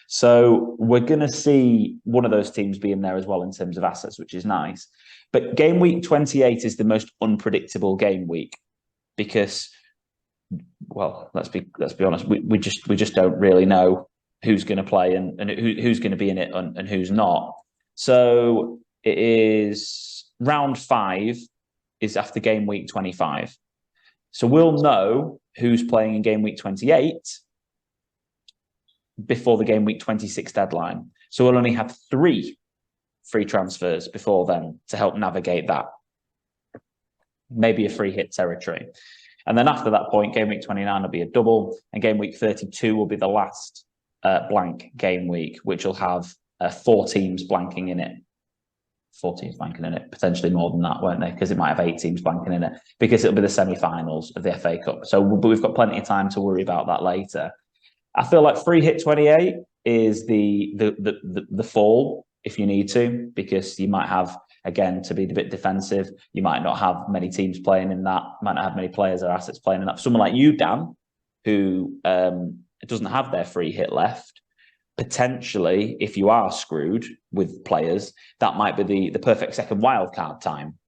So we're going to see one of those teams be in there as well in terms of assets, which is nice. But game week 28 is the most unpredictable game week because, well, let's be honest, we just don't really know who's going to play and who's going to be in it and who's not. So it is round 5 is after game week 25. So we'll know who's playing in game week 28 before the game week 26 deadline. So we'll only have 3 free transfers before then to help navigate that. Maybe a free hit territory. And then after that point, game week 29 will be a double, and game week 32 will be the last blank game week, which will have 4 teams blanking in it. 4 teams blanking in it, potentially more than that, won't they? Because it might have 8 teams blanking in it, because it'll be the semi-finals of the FA Cup. So, but we've got plenty of time to worry about that later. I feel like free hit 28 is the fall if you need to, because you might have, again, to be a bit defensive, you might not have many teams playing in that, might not have many players or assets playing in that. For someone like you, Dan, who doesn't have their free hit left, potentially, if you are screwed with players, that might be the perfect second wildcard time.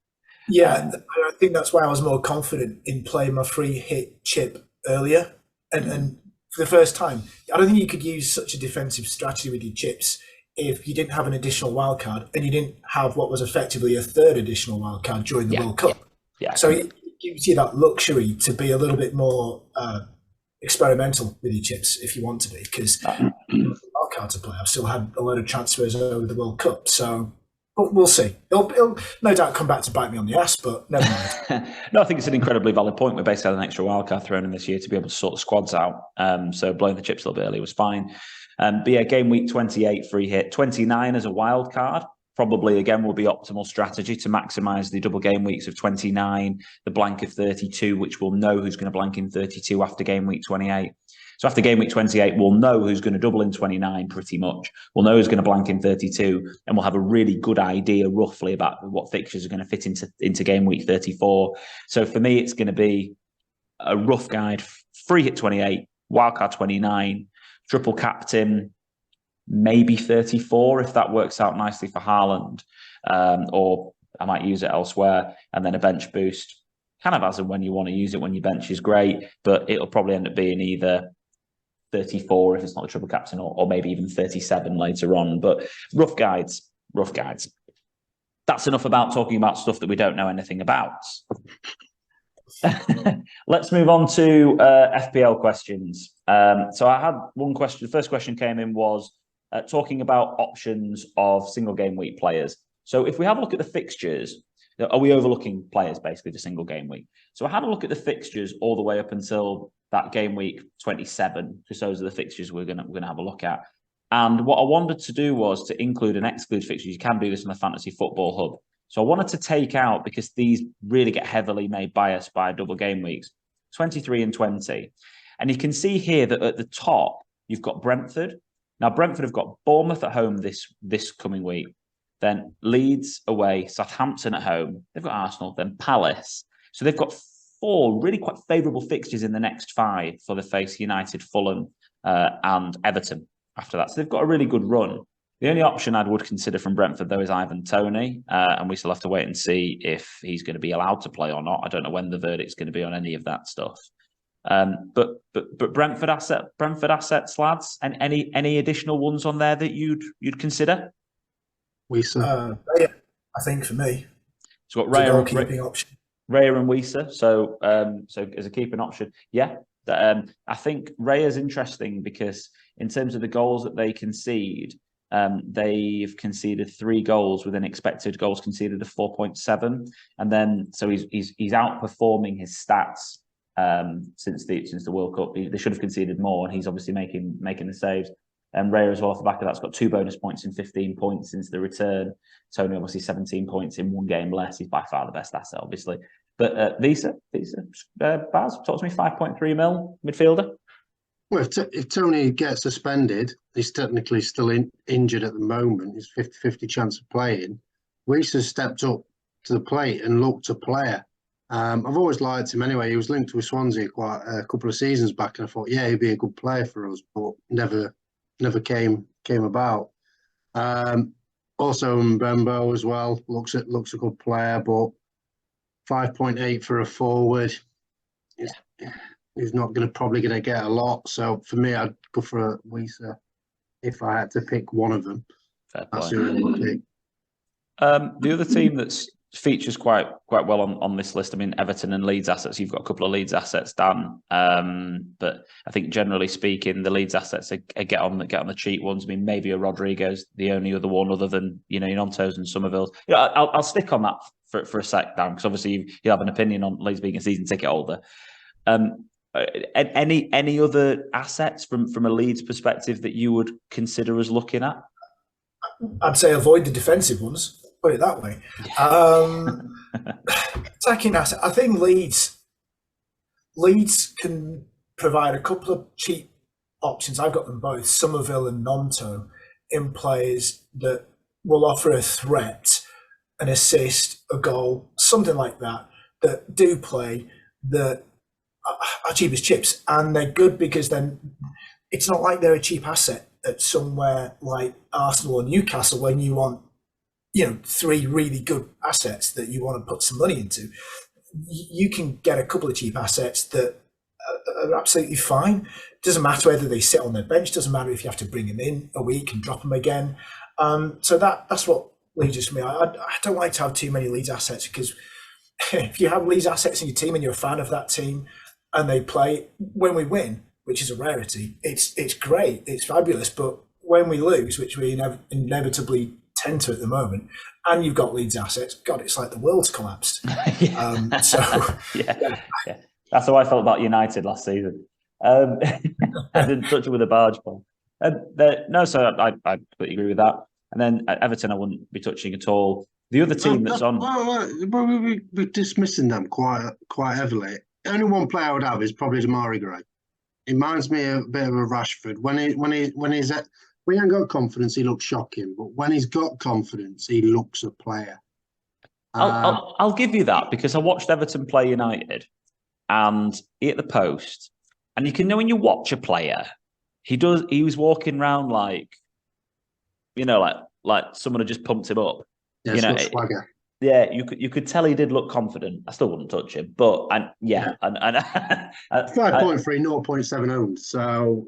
Yeah, and I think that's why I was more confident in playing my free hit chip earlier. And for the first time, I don't think you could use such a defensive strategy with your chips if you didn't have an additional wildcard and you didn't have what was effectively a third additional wildcard during the World Cup. Yeah. So it gives you that luxury to be a little bit more experimental with your chips if you want to be, because wildcard to play. I've still had a load of transfers over the World Cup, so we'll see. It'll no doubt come back to bite me on the ass, but never mind. No, I think it's an incredibly valid point. We basically had an extra wildcard thrown in this year to be able to sort the squads out. So blowing the chips a little bit early was fine. But yeah, game week 28 free hit, 29 as a wild card. Probably again will be optimal strategy to maximise the double game weeks of 29, the blank of 32, which we'll know who's going to blank in 32 after game week 28. So after game week 28, we'll know who's going to double in 29 pretty much. We'll know who's going to blank in 32, and we'll have a really good idea roughly about what fixtures are going to fit into game week 34. So for me, it's going to be a rough guide: free hit 28, wildcard 29, triple captain, maybe 34 if that works out nicely for Haaland, or I might use it elsewhere, and then a bench boost, kind of as and when you want to use it. When your bench is great, but it'll probably end up being either 34 if it's not the triple captain, or maybe even 37 later on. But rough guides. That's enough about talking about stuff that we don't know anything about. Let's move on to FPL questions. So I had one question. The first question came in was talking about options of single game week players. So if we have a look at the fixtures, are we overlooking players basically for single game week? So I had a look at the fixtures all the way up until that game week 27, because those are the fixtures we're gonna have a look at. And what I wanted to do was to include and exclude fixtures. You can do this in the Fantasy Football Hub. So I wanted to take out, because these really get heavily made biased by double game weeks, 23 and 20. And you can see here that at the top, you've got Brentford. Now, Brentford have got Bournemouth at home this coming week, then Leeds away, Southampton at home. They've got Arsenal, then Palace. So they've got 4 really quite favourable fixtures in the next 5 for the face United, Fulham and Everton after that. So they've got a really good run. The only option I would consider from Brentford, though, is Ivan Toney, and we still have to wait and see if he's going to be allowed to play or not. I don't know when the verdict's going to be on any of that stuff. But Brentford assets, lads, and any additional ones on there that you'd consider? Raya, I think for me, So got Raya, keeping option. Raya and Wisa. So as a keeping option, yeah. I think Raya's interesting because in terms of the goals that they concede, they've conceded 3 goals with an expected goals conceded of 4.7, and then so he's outperforming his stats since the World Cup. They should have conceded more, and he's obviously making the saves. And Raya as well off the back of that's got 2 bonus points and 15 points since the return. Tony obviously 17 points in 1 game less. He's by far the best asset, obviously. But Visa, Baz, talk to me. 5.3 mil midfielder. Well, if Tony gets suspended, he's technically still injured at the moment. He's 50-50 chance of playing. Wisa's stepped up to the plate and looked a player. I've always liked him anyway. He was linked with Swansea quite a couple of seasons back, and I thought, yeah, he'd be a good player for us, but never came about. Also Mbembo as well looks a good player, but 5.8 for a forward. He's not probably going to get a lot. So for me, I'd go for a Wisa if I had to pick one of them. That's who I would pick. The other team that's features quite well on this list, I mean, Everton and Leeds assets. You've got a couple of Leeds assets, Dan, but I think generally speaking, the Leeds assets are get on the cheap ones. I mean, maybe a Rodrigo's the only other one other than Nontos and Somerville's. I'll stick on that for a sec, Dan, because obviously you'll have an opinion on Leeds being a season ticket holder. Any other assets from a Leeds perspective that you would consider us looking at? I'd say avoid the defensive ones. Put it that way. Attacking asset. I think Leeds can provide a couple of cheap options. I've got them both, Somerville and Nonto, in players that will offer a threat, an assist, a goal, something like that do play, that are cheap as chips. And they're good because then it's not like they're a cheap asset at somewhere like Arsenal or Newcastle when you want three really good assets that you want to put some money into, you can get a couple of cheap assets that are absolutely fine. Doesn't matter whether they sit on their bench. Doesn't matter if you have to bring them in a week and drop them again. So that's what Leeds is for me. I don't like to have too many Leeds assets, because if you have Leeds assets in your team and you're a fan of that team and they play, when we win, which is a rarity, it's great, it's fabulous. But when we lose, which we inevitably tend to at the moment, and you've got Leeds assets, God, it's like the world's collapsed. Yeah. That's how I felt about United last season. I didn't touch it with a barge pole. So I completely agree with that. And then at Everton, I wouldn't be touching at all. The other team that's on... We're dismissing them quite heavily. Only one player I would have is probably Damari Gray. It reminds me a bit of a Rashford. When he ain't got confidence, he looks shocking. But when he's got confidence, he looks a player. I'll give you that, because I watched Everton play United, and he hit the post. And you can know when you watch a player, he was walking around like someone had just pumped him up. Yeah, swagger. Yeah, you could tell he did look confident. I still wouldn't touch him, but and 5.3, 0.7 owned. So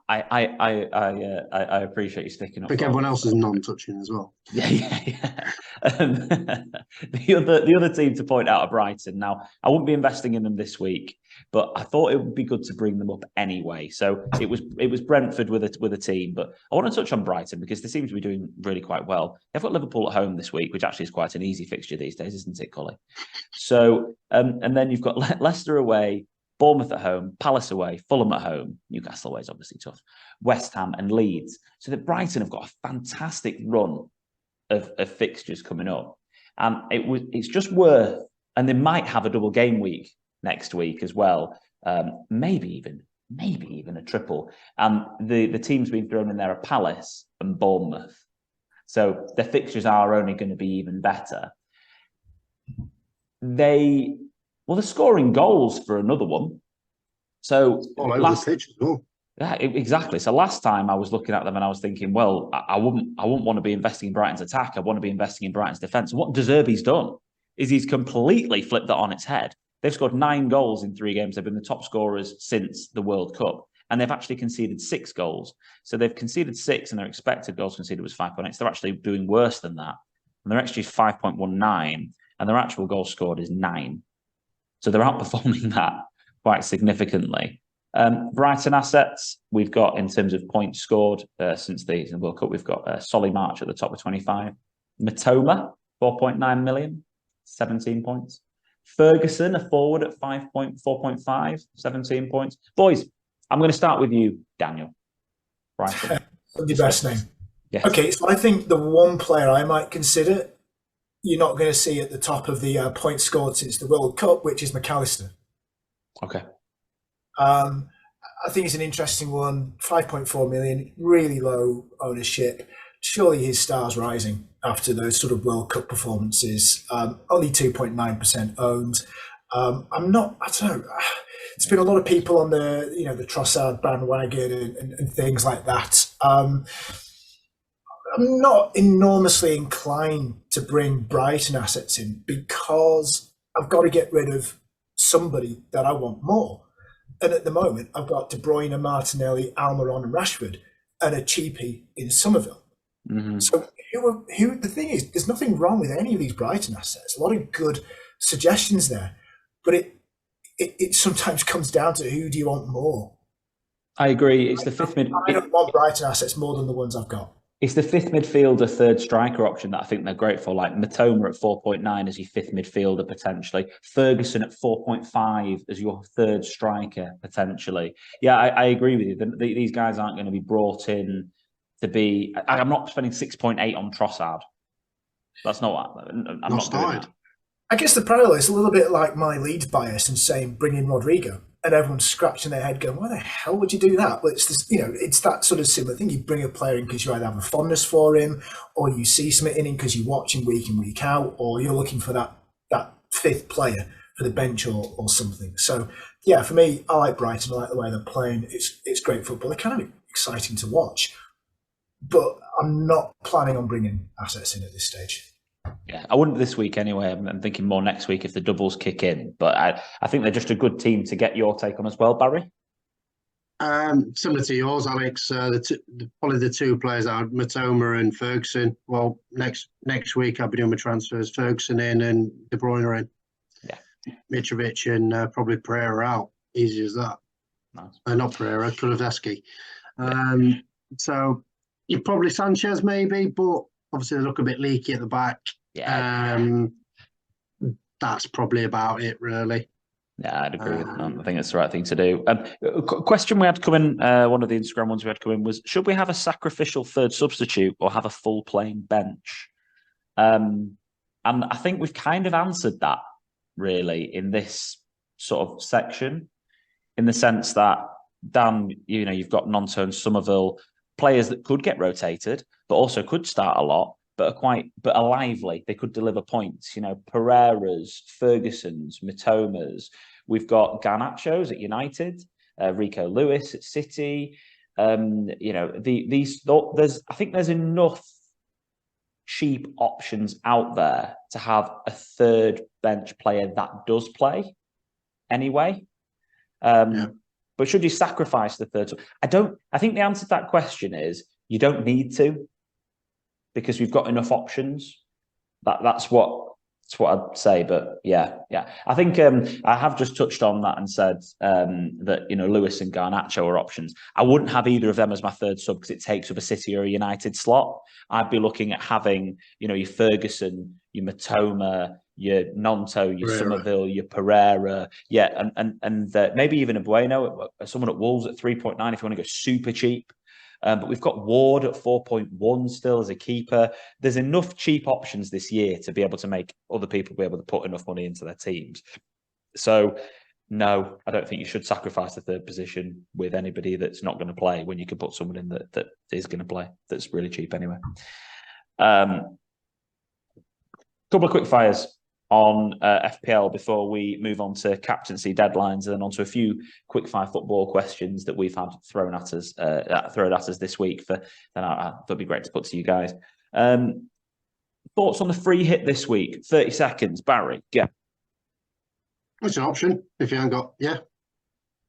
I appreciate you sticking up. I think everyone else is non-touching as well. Yeah. The other team to point out are Brighton. Now, I wouldn't be investing in them this week, but I thought it would be good to bring them up anyway. So it was Brentford with a team, but I want to touch on Brighton because they seem to be doing really quite well. They've got Liverpool at home this week, which actually is quite an easy fixture these days, isn't it, Cully? So and then you've got Leicester away, Bournemouth at home, Palace away, Fulham at home, Newcastle away is obviously tough, West Ham and Leeds. So that Brighton have got a fantastic run of fixtures coming up. And it's just worth, and they might have a double game week next week as well. Maybe even a triple. And the teams being thrown in there are Palace and Bournemouth. So their fixtures are only going to be even better. They're scoring goals for another one. So all over the pitch as well. Yeah, exactly. So last time I was looking at them and I was thinking, well, I wouldn't want to be investing in Brighton's attack. I want to be investing in Brighton's defence. And what De Zerbi's done is he's completely flipped that on its head. They've scored 9 goals in 3 games. They've been the top scorers since the World Cup. And they've actually conceded 6 goals. So they've conceded 6 and their expected goals conceded was 5.8. So they're actually doing worse than that. And their XG is 5.19 and their actual goals scored is 9. So they're outperforming that quite significantly. Brighton assets, we've got in terms of points scored since the World Cup, we've got Solly March at the top of 25. Matoma, 4.9 million, 17 points. Ferguson, a forward at 4.5, 17 points. Boys, I'm going to start with you, Daniel. Brighton. The best name. Yes. Okay, so I think the one player I might consider, you're not going to see at the top of the points scored since the World Cup, which is McAllister. Okay. I think it's an interesting one. 5.4 million, really low ownership. Surely his star's rising after those sort of World Cup performances. Only 2.9% owned. I don't know. It's been a lot of people on the Trossard bandwagon and things like that. I'm not enormously inclined to bring Brighton assets in because I've got to get rid of somebody that I want more. And at the moment, I've got De Bruyne, Martinelli, Almiron, and Rashford, and a cheapie in Somerville. Mm-hmm. So the thing is, there's nothing wrong with any of these Brighton assets. A lot of good suggestions there, but it sometimes comes down to who do you want more. I agree. It's the fifth mid. I don't want Brighton assets more than the ones I've got. It's the fifth midfielder, third striker option that I think they're great for. Like Matoma at 4.9 as your fifth midfielder potentially. Ferguson at 4.5 as your third striker potentially. Yeah, I agree with you. These guys aren't going to be brought in to be. I'm not spending 6.8 on Trossard. That's not what I'm not doing that. I guess the parallel is a little bit like my Leeds bias and saying bring in Rodrigo. And everyone's scratching their head going, why the hell would you do that? Well, it's that sort of similar thing. You bring a player in because you either have a fondness for him or you see something in him because you watch him week in, week out, or you're looking for that fifth player for the bench or something. So, yeah, for me, I like Brighton. I like the way they're playing. It's great football. They're kind of exciting to watch. but I'm not planning on bringing assets in at this stage. Yeah, I wouldn't this week anyway. I'm thinking more next week if the doubles kick in. But I think they're just a good team to get your take on as well, Barry. Similar to yours, Alex. Probably the two players are Matoma and Ferguson. Well, next week I'll be doing my transfers. Ferguson in and De Bruyne in. Yeah, Mitrovic and probably Pereira out. Easy as that. nice. Not Pereira, Kulusevski. Yeah. So you probably Sanchez maybe, but obviously they look a bit leaky at the back. Yeah. That's probably about it, really. Yeah, I'd agree with that. I think it's the right thing to do. Question we had come in, one of the Instagram ones we had come in was, should we have a sacrificial third substitute or have a full playing bench? And I think we've kind of answered that, really, in this sort of section, in the sense that, Dan, you've got Nonto and Somerville, players that could get rotated, but also could start a lot, but are lively. They could deliver points. Pereira's, Ferguson's, Mitoma's. We've got Garnacho's at United, Rico Lewis at City. I think there's enough cheap options out there to have a third bench player that does play anyway. But should you sacrifice the third? I think the answer to that question is you don't need to, because we've got enough options. That's what I'd say. But yeah. I think I have just touched on that and said that Lewis and Garnacho are options. I wouldn't have either of them as my third sub because it takes up a City or a United slot. I'd be looking at having your Ferguson, your Matoma, your Nonto, your Somerville, your Pereira, and maybe even a Bueno, someone at Wolves at 3.9 if you want to go super cheap. But we've got Ward at 4.1 still as a keeper. There's enough cheap options this year to be able to make other people be able to put enough money into their teams. So, no, I don't think you should sacrifice the third position with anybody that's not going to play when you can put someone in that is going to play, that's really cheap anyway. Couple of quick fires on FPL before we move on to captaincy deadlines and then onto a few quickfire football questions that we've had thrown at us this week. That'd be great to put to you guys. Thoughts on the free hit this week? 30 seconds, Barry. Yeah, it's an option if you haven't got. Yeah,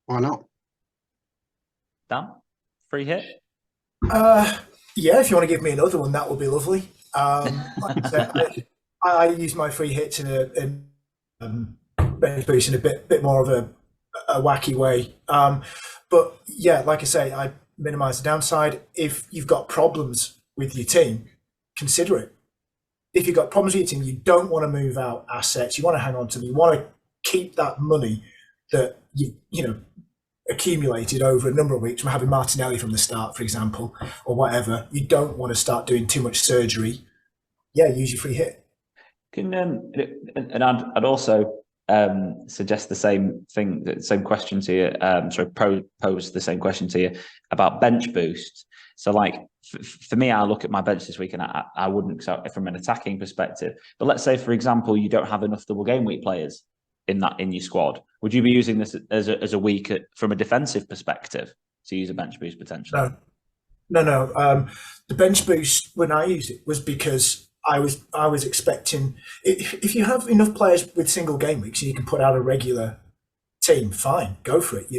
why not? Dan, free hit. Yeah, if you want to give me another one, that would be lovely. Like I said, I use my free hits in bench boost in a bit more of a wacky way. But yeah, like I say, I minimise the downside. If you've got problems with your team, consider it. If you've got problems with your team, you don't want to move out assets. You want to hang on to them. You want to keep that money that you accumulated over a number of weeks from having Martinelli from the start, for example, or whatever. You don't want to start doing too much surgery. Yeah, use your free hit. I'd also suggest the same thing, the same question to you. Pose the same question to you about bench boost. So, like for me, I look at my bench this week, and I wouldn't from an attacking perspective. But let's say, for example, you don't have enough double game week players in your squad. Would you be using this as a week from a defensive perspective to use a bench boost potentially? No. The bench boost when I used it was because I was expecting, if you have enough players with single game weeks and you can put out a regular team, fine, go for it.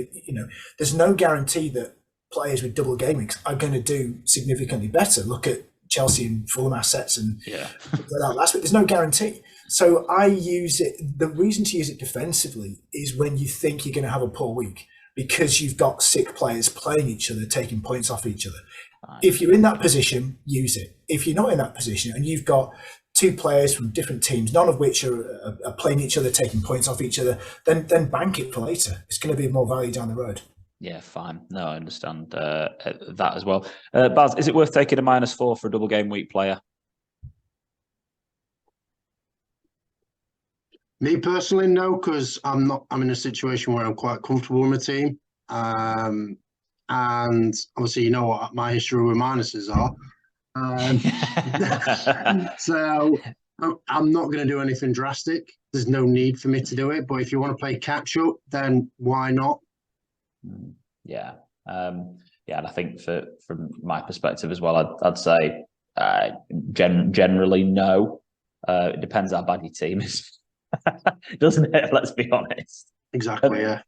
There's no guarantee that players with double game weeks are going to do significantly better. Look at Chelsea and Fulham assets and last week. There's no guarantee. So I use it. The reason to use it defensively is when you think you're going to have a poor week because you've got sick players playing each other, taking points off each other. If you're in that position, use it. If you're not in that position and you've got two players from different teams, none of which are playing each other, taking points off each other, then bank it for later. It's going to be more value down the road. Yeah, fine. No, I understand that as well. Baz, is it worth taking a -4 for a double game week player? Me personally, no, because I'm in a situation where I'm quite comfortable with my team. And obviously, you know what my history with minuses are. So I'm not going to do anything drastic. There's no need for me to do it. But if you want to play catch up, then why not? Yeah. yeah, and I think from my perspective as well, I'd say generally no. It depends how bad your team is, doesn't it? Let's be honest. Exactly, yeah.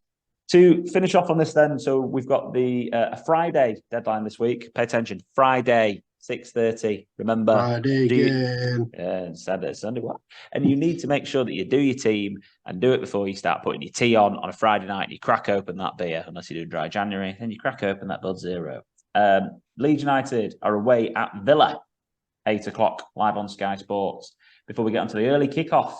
To finish off on this then, so we've got the a Friday deadline this week. Pay attention, Friday, 6:30. Remember, Friday again. Sunday, what? And you need to make sure that you do your team and do it before you start putting your tea on a Friday night. And you crack open that beer, unless you do dry January, then you crack open that Bud Zero. Leeds United are away at Villa, 8 o'clock, live on Sky Sports. Before we get onto the early kickoff,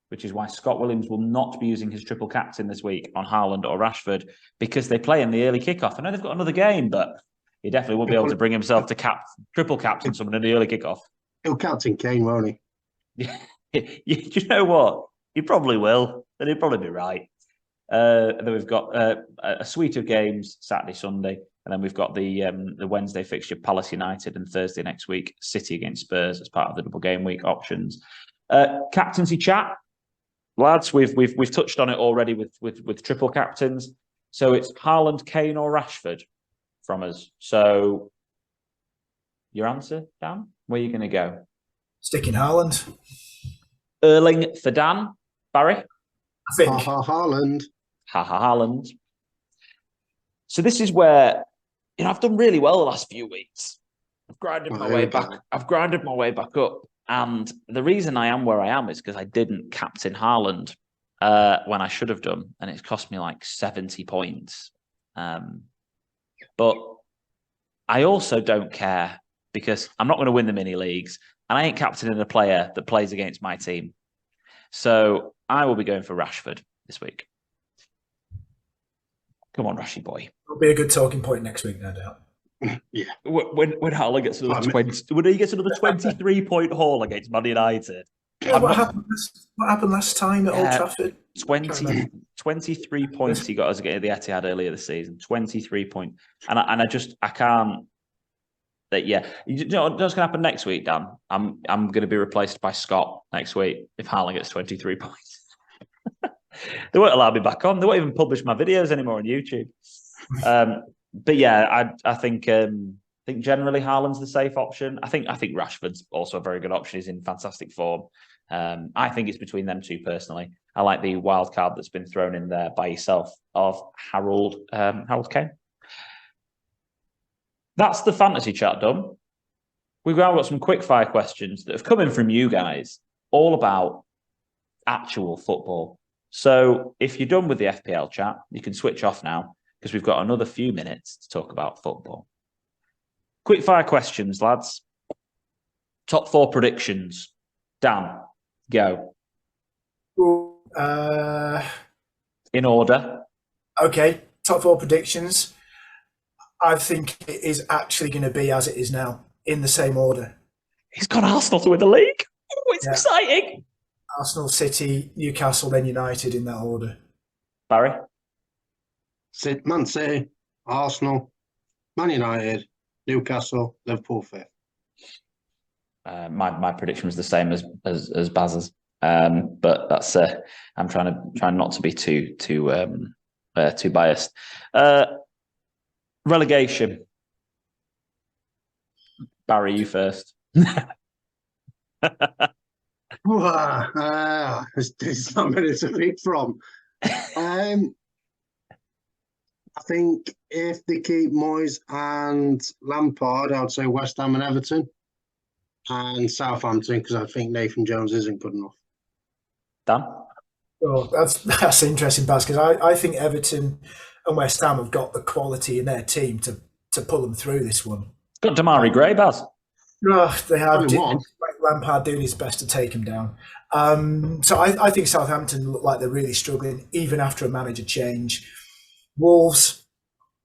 which is why Scott Williams will not be using his triple captain this week on Haaland or Rashford, because they play in the early kickoff. I know they've got another game, but he definitely won't be able to bring himself to triple captain someone in the early kickoff. He'll captain Kane, won't he? You know what? He probably will. Then he'll probably be right. Then we've got a suite of games Saturday, Sunday, and then we've got the Wednesday fixture, Palace United, and Thursday next week, City against Spurs as part of the double game week options. Captaincy chat. Lads, we've touched on it already with triple captains. So it's Haaland, Kane, or Rashford from us. So your answer, Dan? Where are you going to go? Sticking Haaland. Erling for Dan. Barry? I think. Haaland. Haaland. So this is where, I've done really well the last few weeks. I've grinded my way back. I've grinded my way back up. And the reason I am where I am is because I didn't captain Haaland when I should have done. And it's cost me like 70 points. But I also don't care because I'm not going to win the mini leagues. And I ain't captaining a player that plays against my team. So I will be going for Rashford this week. Come on, Rashy boy. It'll be a good talking point next week, no doubt. Yeah. When Haaland gets another 20, when he gets another 23-point haul against Man United. Yeah, what happened last time at Old Trafford? 23 points he got us at the Etihad earlier this season. 23 points. And I can't. You know what's going to happen next week, Dan? I'm going to be replaced by Scott next week if Haaland gets 23 points. They won't allow me back on. They won't even publish my videos anymore on YouTube. But yeah, I think generally Haaland's the safe option. I think Rashford's also a very good option. He's in fantastic form. I think it's between them two personally. I like the wild card that's been thrown in there by yourself of Harold Kane. That's the fantasy chat done. We've now got some quick fire questions that have come in from you guys, all about actual football. So if you're done with the FPL chat, you can switch off now because we've got another few minutes to talk about football. Quick fire questions, lads. Top 4 predictions. Dan, go. In order. Okay, top 4 predictions. I think it is actually going to be as it is now, in the same order. He's got Arsenal to win the league. Oh, it's exciting. Arsenal, City, Newcastle, then United in that order. Barry? Man City, Arsenal, Man United, Newcastle, Liverpool 5th. My prediction was the same as Baz's, but that's I'm trying not to be too biased. Relegation. Barry, you first. There's not many to pick from. I think if they keep Moyes and Lampard, I would say West Ham and Everton, and Southampton, because I think Nathan Jones isn't good enough. Dan? Oh, that's interesting, Baz, because I think Everton and West Ham have got the quality in their team to pull them through this one. Got Damari Gray, Baz. Oh, they have. Lampard doing his best to take him down. So I think Southampton look like they're really struggling, even after a manager change. Wolves,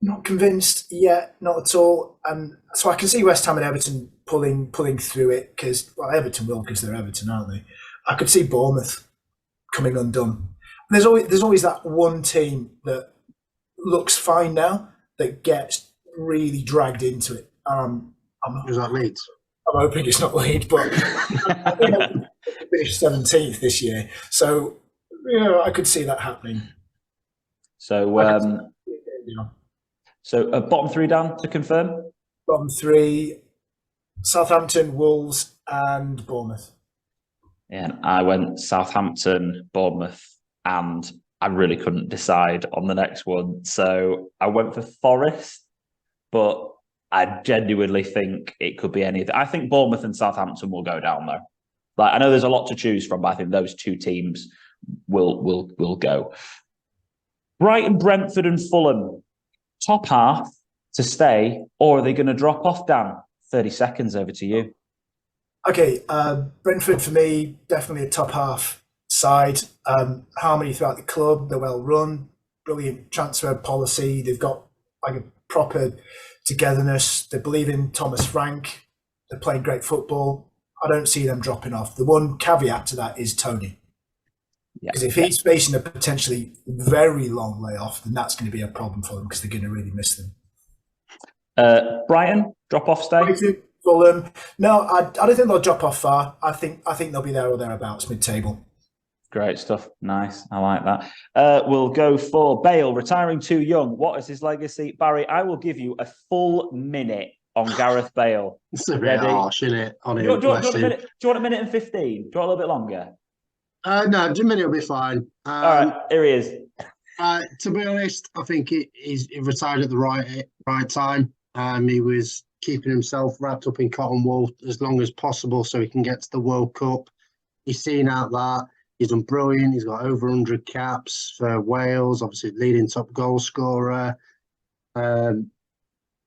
not convinced yet, not at all. And so I can see West Ham and Everton pulling through it because, well, Everton will because they're Everton, aren't they? I could see Bournemouth coming undone. There's always that one team that looks fine now that gets really dragged into it. Is that Leeds? I'm hoping it's not Leeds, but finished 17th this year. So, I could see that happening. So, So bottom three, Dan, to confirm? Bottom three, Southampton, Wolves, and Bournemouth. Yeah, and I went Southampton, Bournemouth, and I really couldn't decide on the next one. So I went for Forest, but I genuinely think it could be anything. I think Bournemouth and Southampton will go down though. Like, I know there's a lot to choose from, but I think those two teams will go. Brighton, Brentford, and Fulham, top half to stay, or are they going to drop off, Dan? 30 seconds, over to you. Okay, Brentford for me, definitely a top half side. Harmony throughout the club, they're well run, brilliant transfer policy. They've got like a proper togetherness. They believe in Thomas Frank. They're playing great football. I don't see them dropping off. The one caveat to that is Tony. Because if he's facing a potentially very long layoff, then that's going to be a problem for them because they're going to really miss them. Brighton, drop off, stay? Fulham. No, I don't think they'll drop off far. I think they'll be there or thereabouts, mid-table. Great stuff. Nice. I like that. We'll go for Bale, retiring too young. What is his legacy? Barry, I will give you a full minute on Gareth Bale. It's a bit harsh, isn't it? Do you want a minute and 15? Do you want a little bit longer? No, just a minute will be fine. All right, here he is. To be honest, I think he retired at the right time. He was keeping himself wrapped up in cotton wool as long as possible so he can get to the World Cup. He's seen out that. He's done brilliant. He's got over 100 caps for Wales, obviously leading top goal scorer.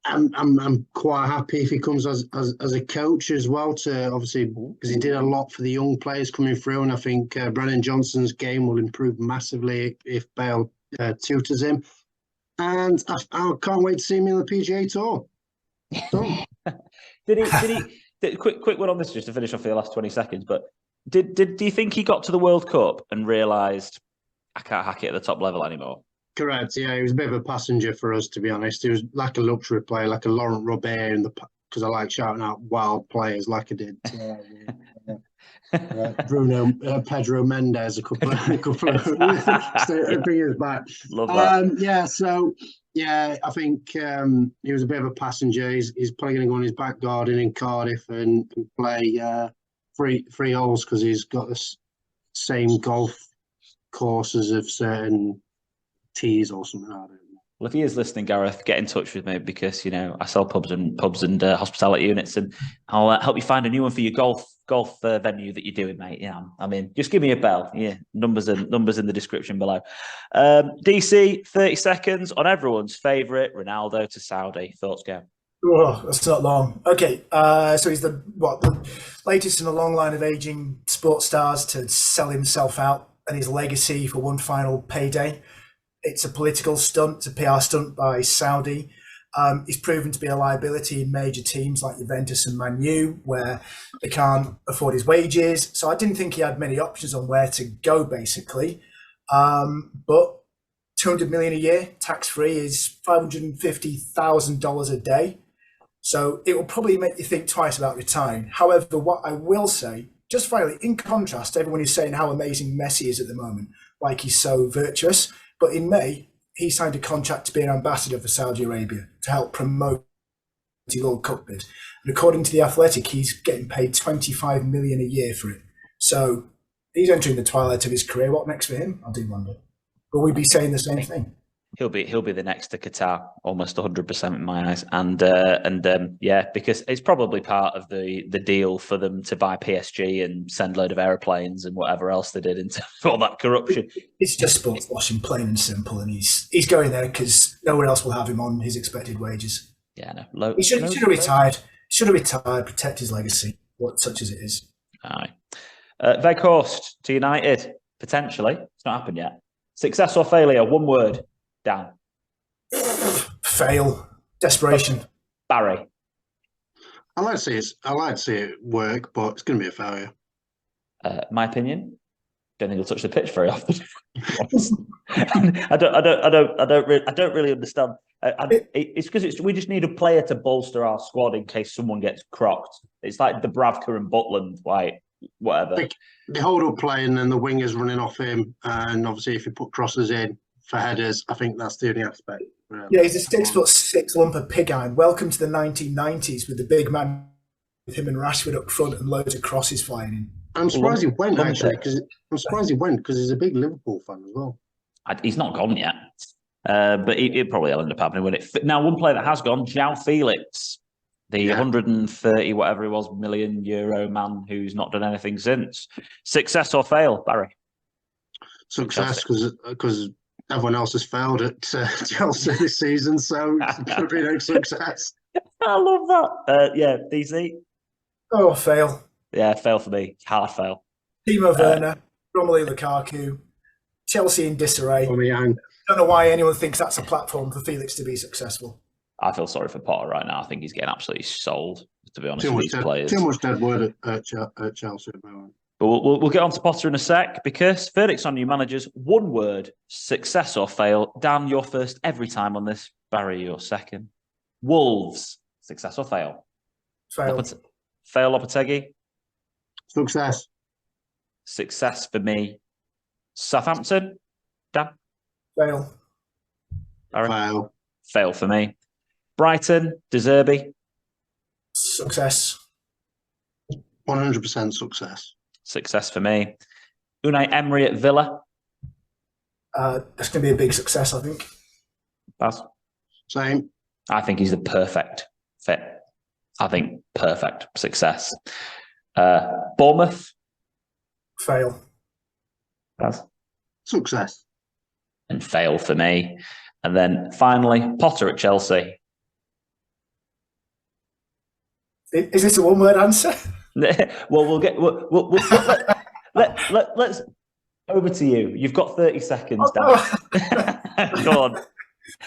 I'm quite happy if he comes as a coach as well, to obviously, because he did a lot for the young players coming through, and I think Brennan Johnson's game will improve massively if Bale tutors him. And I can't wait to see him in the PGA Tour. Quick one on this just to finish off the last 20 seconds, but do you think he got to the World Cup and realised I can't hack it at the top level anymore? Correct, yeah. He was a bit of a passenger for us, to be honest. He was like a luxury player, like a Laurent Robert, because I like shouting out wild players like I did. Bruno, Pedro Mendes, a couple of years back. Love that. I think he was a bit of a passenger. He's probably going to go on his back garden in Cardiff and play free holes because he's got the same golf courses of certain teas or something. I don't know. Well, if he is listening, Gareth, get in touch with me because I sell pubs and hospitality units, and I'll help you find a new one for your golf venue that you're doing, mate. Yeah, I mean, just give me a bell. Yeah, numbers in the description below. DC, 30 seconds on everyone's favourite Ronaldo to Saudi. Thoughts, go. Oh, that's not long. Okay, so he's the latest in a long line of aging sports stars to sell himself out and his legacy for one final payday. It's a political stunt, it's a PR stunt by Saudi. He's proven to be a liability in major teams like Juventus and Man U, where they can't afford his wages. So I didn't think he had many options on where to go, basically. But $200 million a year, tax-free, is $550,000 a day. So it will probably make you think twice about retiring. However, what I will say, just finally, in contrast, everyone is saying how amazing Messi is at the moment, like he's so virtuous. But in May, he signed a contract to be an ambassador for Saudi Arabia to help promote the World Cup bid. And according to The Athletic, he's getting paid $25 million a year for it. So he's entering the twilight of his career. What next for him? I do wonder. Will we be saying the same thing? He'll be the next to Qatar, almost 100% in my eyes, and because it's probably part of the deal for them to buy PSG and send a load of aeroplanes and whatever else they did into all that corruption. It's just sports washing, plain and simple, and he's going there because no one else will have him on his expected wages. Yeah, no. He should have retired. Should have retired, protect his legacy, such as it is. Aye. Weghorst to United, potentially. It's not happened yet. Success or failure? One word. Dan. Fail. Desperation. Barry. I like to see it work, but it's going to be a failure. My opinion. Don't think he'll touch the pitch very often. I don't really understand. It's because we just need a player to bolster our squad in case someone gets crocked. It's like the Bravka and Butland, like whatever. The hold up playing and the wingers running off him, and obviously if you put crosses in for headers, I think that's the only aspect. Really. Yeah, he's a 6'6" lump of pig iron. Welcome to the 1990s with the big man, with him and Rashford up front and loads of crosses flying in. I'm surprised he went actually, because he's a big Liverpool fan as well. He's not gone yet, but it probably will end up happening with it. Now, one player that has gone, João Felix, the 130 whatever he was million euro man who's not done anything since. Success or fail, Barry? Success, because everyone else has failed at Chelsea this season, so it could be no success. I love that. Yeah, DC? Oh, fail. Yeah, fail for me. Hard fail. Timo Werner, Romelu Lukaku, Chelsea in disarray. Don't know why anyone thinks that's a platform for Felix to be successful. I feel sorry for Potter right now. I think he's getting absolutely sold, to be honest with these players. Too much dead word at Chelsea at the moment. But we'll get on to Potter in a sec, because verdicts on new managers, one word, success or fail. Dan, you're first every time on this. Barry, you're second. Wolves, success or fail? Fail. Fail, Lopetegui? Success. Success for me. Southampton? Dan? Fail. Barry? Fail. Fail for me. Brighton? De Zerbi? Success. 100% success. Success for me. Unai Emery at Villa? That's going to be a big success, I think. Baz? Same. I think he's the perfect fit. I think perfect success. Bournemouth? Fail. Baz? Success. And fail for me. And then finally, Potter at Chelsea. Is this a one-word answer? Well, let's over to you. You've got 30 seconds, Dan. Go on.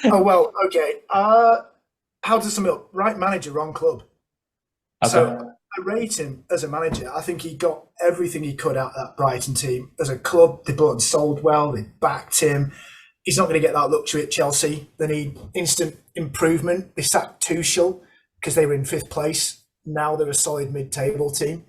Oh, well, okay. How to sum it up? Right manager, wrong club. Okay. So I rate him as a manager. I think he got everything he could out of that Brighton team. As a club, they bought and sold well. They backed him. He's not going to get that luxury at Chelsea. They need instant improvement. They sacked Tuchel because they were in 5th place. Now they're a solid mid-table team.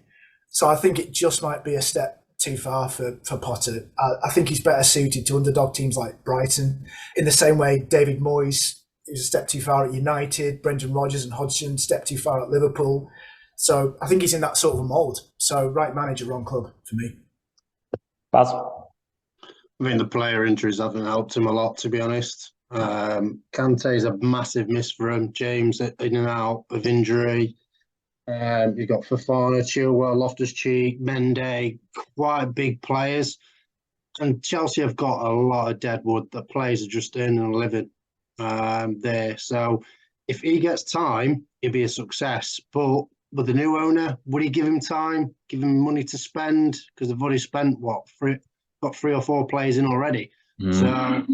So I think it just might be a step too far for Potter. I think he's better suited to underdog teams like Brighton. In the same way, David Moyes is a step too far at United. Brendan Rodgers and Hodgson, step too far at Liverpool. So I think he's in that sort of a mould. So right manager, wrong club for me. Baz? I think the player injuries haven't helped him a lot, to be honest. Kante's a massive miss for him. James in and out of injury. You've got Fofana, Chilwell, Loftus-Cheek, Mendy, quite big players. And Chelsea have got a lot of deadwood that players are just earning a living there. So if he gets time, he'll be a success. But with the new owner, would he give him time, give him money to spend? Because they've already spent, got 3 or 4 players in already. So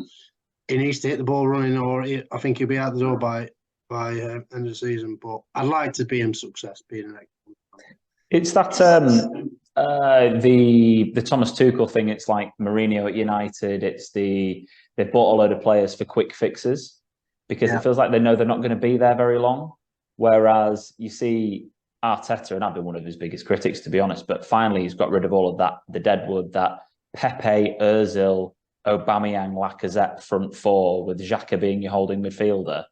he needs to hit the ball running, or I think he'll be out the door by end of the season. But I'd like to be him success, being an excellent. It's that the Thomas Tuchel thing. It's like Mourinho at United. It's they bought a load of players for quick fixes because it feels like they know they're not going to be there very long. Whereas you see Arteta, and I've been one of his biggest critics, to be honest, but finally he's got rid of all of that, the deadwood, that Pepe, Ozil, Aubameyang, Lacazette front four with Xhaka being your holding midfielder.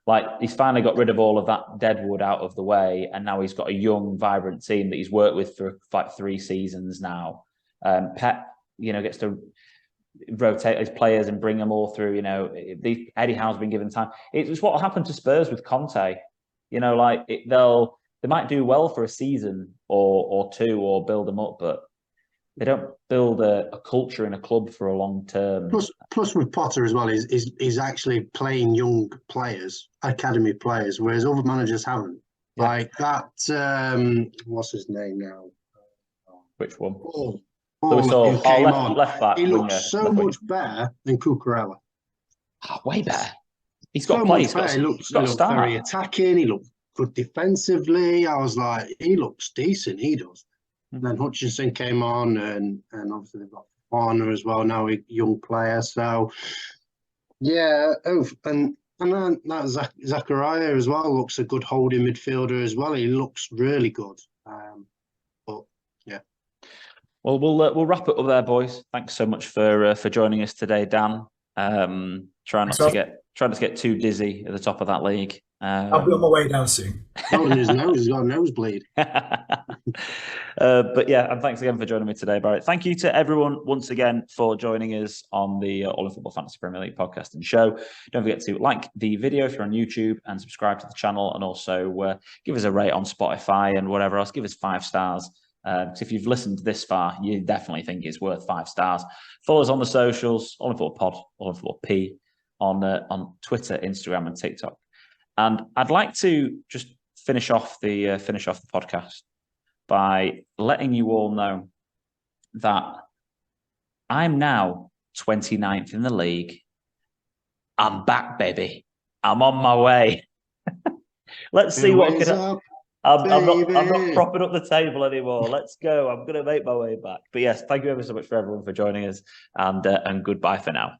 Like, he's finally got rid of all of that deadwood out of the way, and now he's got a young, vibrant team that he's worked with for like 3 seasons now. Pep, gets to rotate his players and bring them all through. Eddie Howe's been given time. It's what happened to Spurs with Conte. They might do well for a season or 2 or build them up, but they don't build a culture in a club for a long term. Plus with Potter as well, he's actually playing young players, academy players, whereas other managers haven't. Yeah. Like that, what's his name now? Which one? Lewis Hall, left back. He looks so much better than Cucurella. Way better. He's got so play. He looks very attacking. He looks good defensively. I was like, he looks decent. He does. And then Hutchinson came on, and obviously they've got Warner as well now, a young player. So, yeah. And then that Zachariah as well looks a good holding midfielder as well. He looks really good. But yeah. Well, we'll wrap it up there, boys. Thanks so much for joining us today, Dan. Try not to get try not to get too dizzy at the top of that league. I'll be on my way down soon. Holding his nose, he's got a nosebleed. But yeah, and thanks again for joining me today, Barrett. Thank you to everyone once again for joining us on the All in Football Fantasy Premier League podcast and show. Don't forget to like the video if you're on YouTube and subscribe to the channel, and also give us a rate on Spotify and whatever else. Give us 5 stars. Because if you've listened this far, you definitely think it's worth 5 stars. Follow us on the socials, All in Football Pod, All in Football P, on Twitter, Instagram, and TikTok. And I'd like to just finish off the podcast by letting you all know that I'm now 29th in the league. I'm back, baby. I'm on my way. Let's see what I can. I'm not propping up the table anymore. Let's go. I'm going to make my way back. But yes, thank you ever so much for everyone for joining us, and goodbye for now.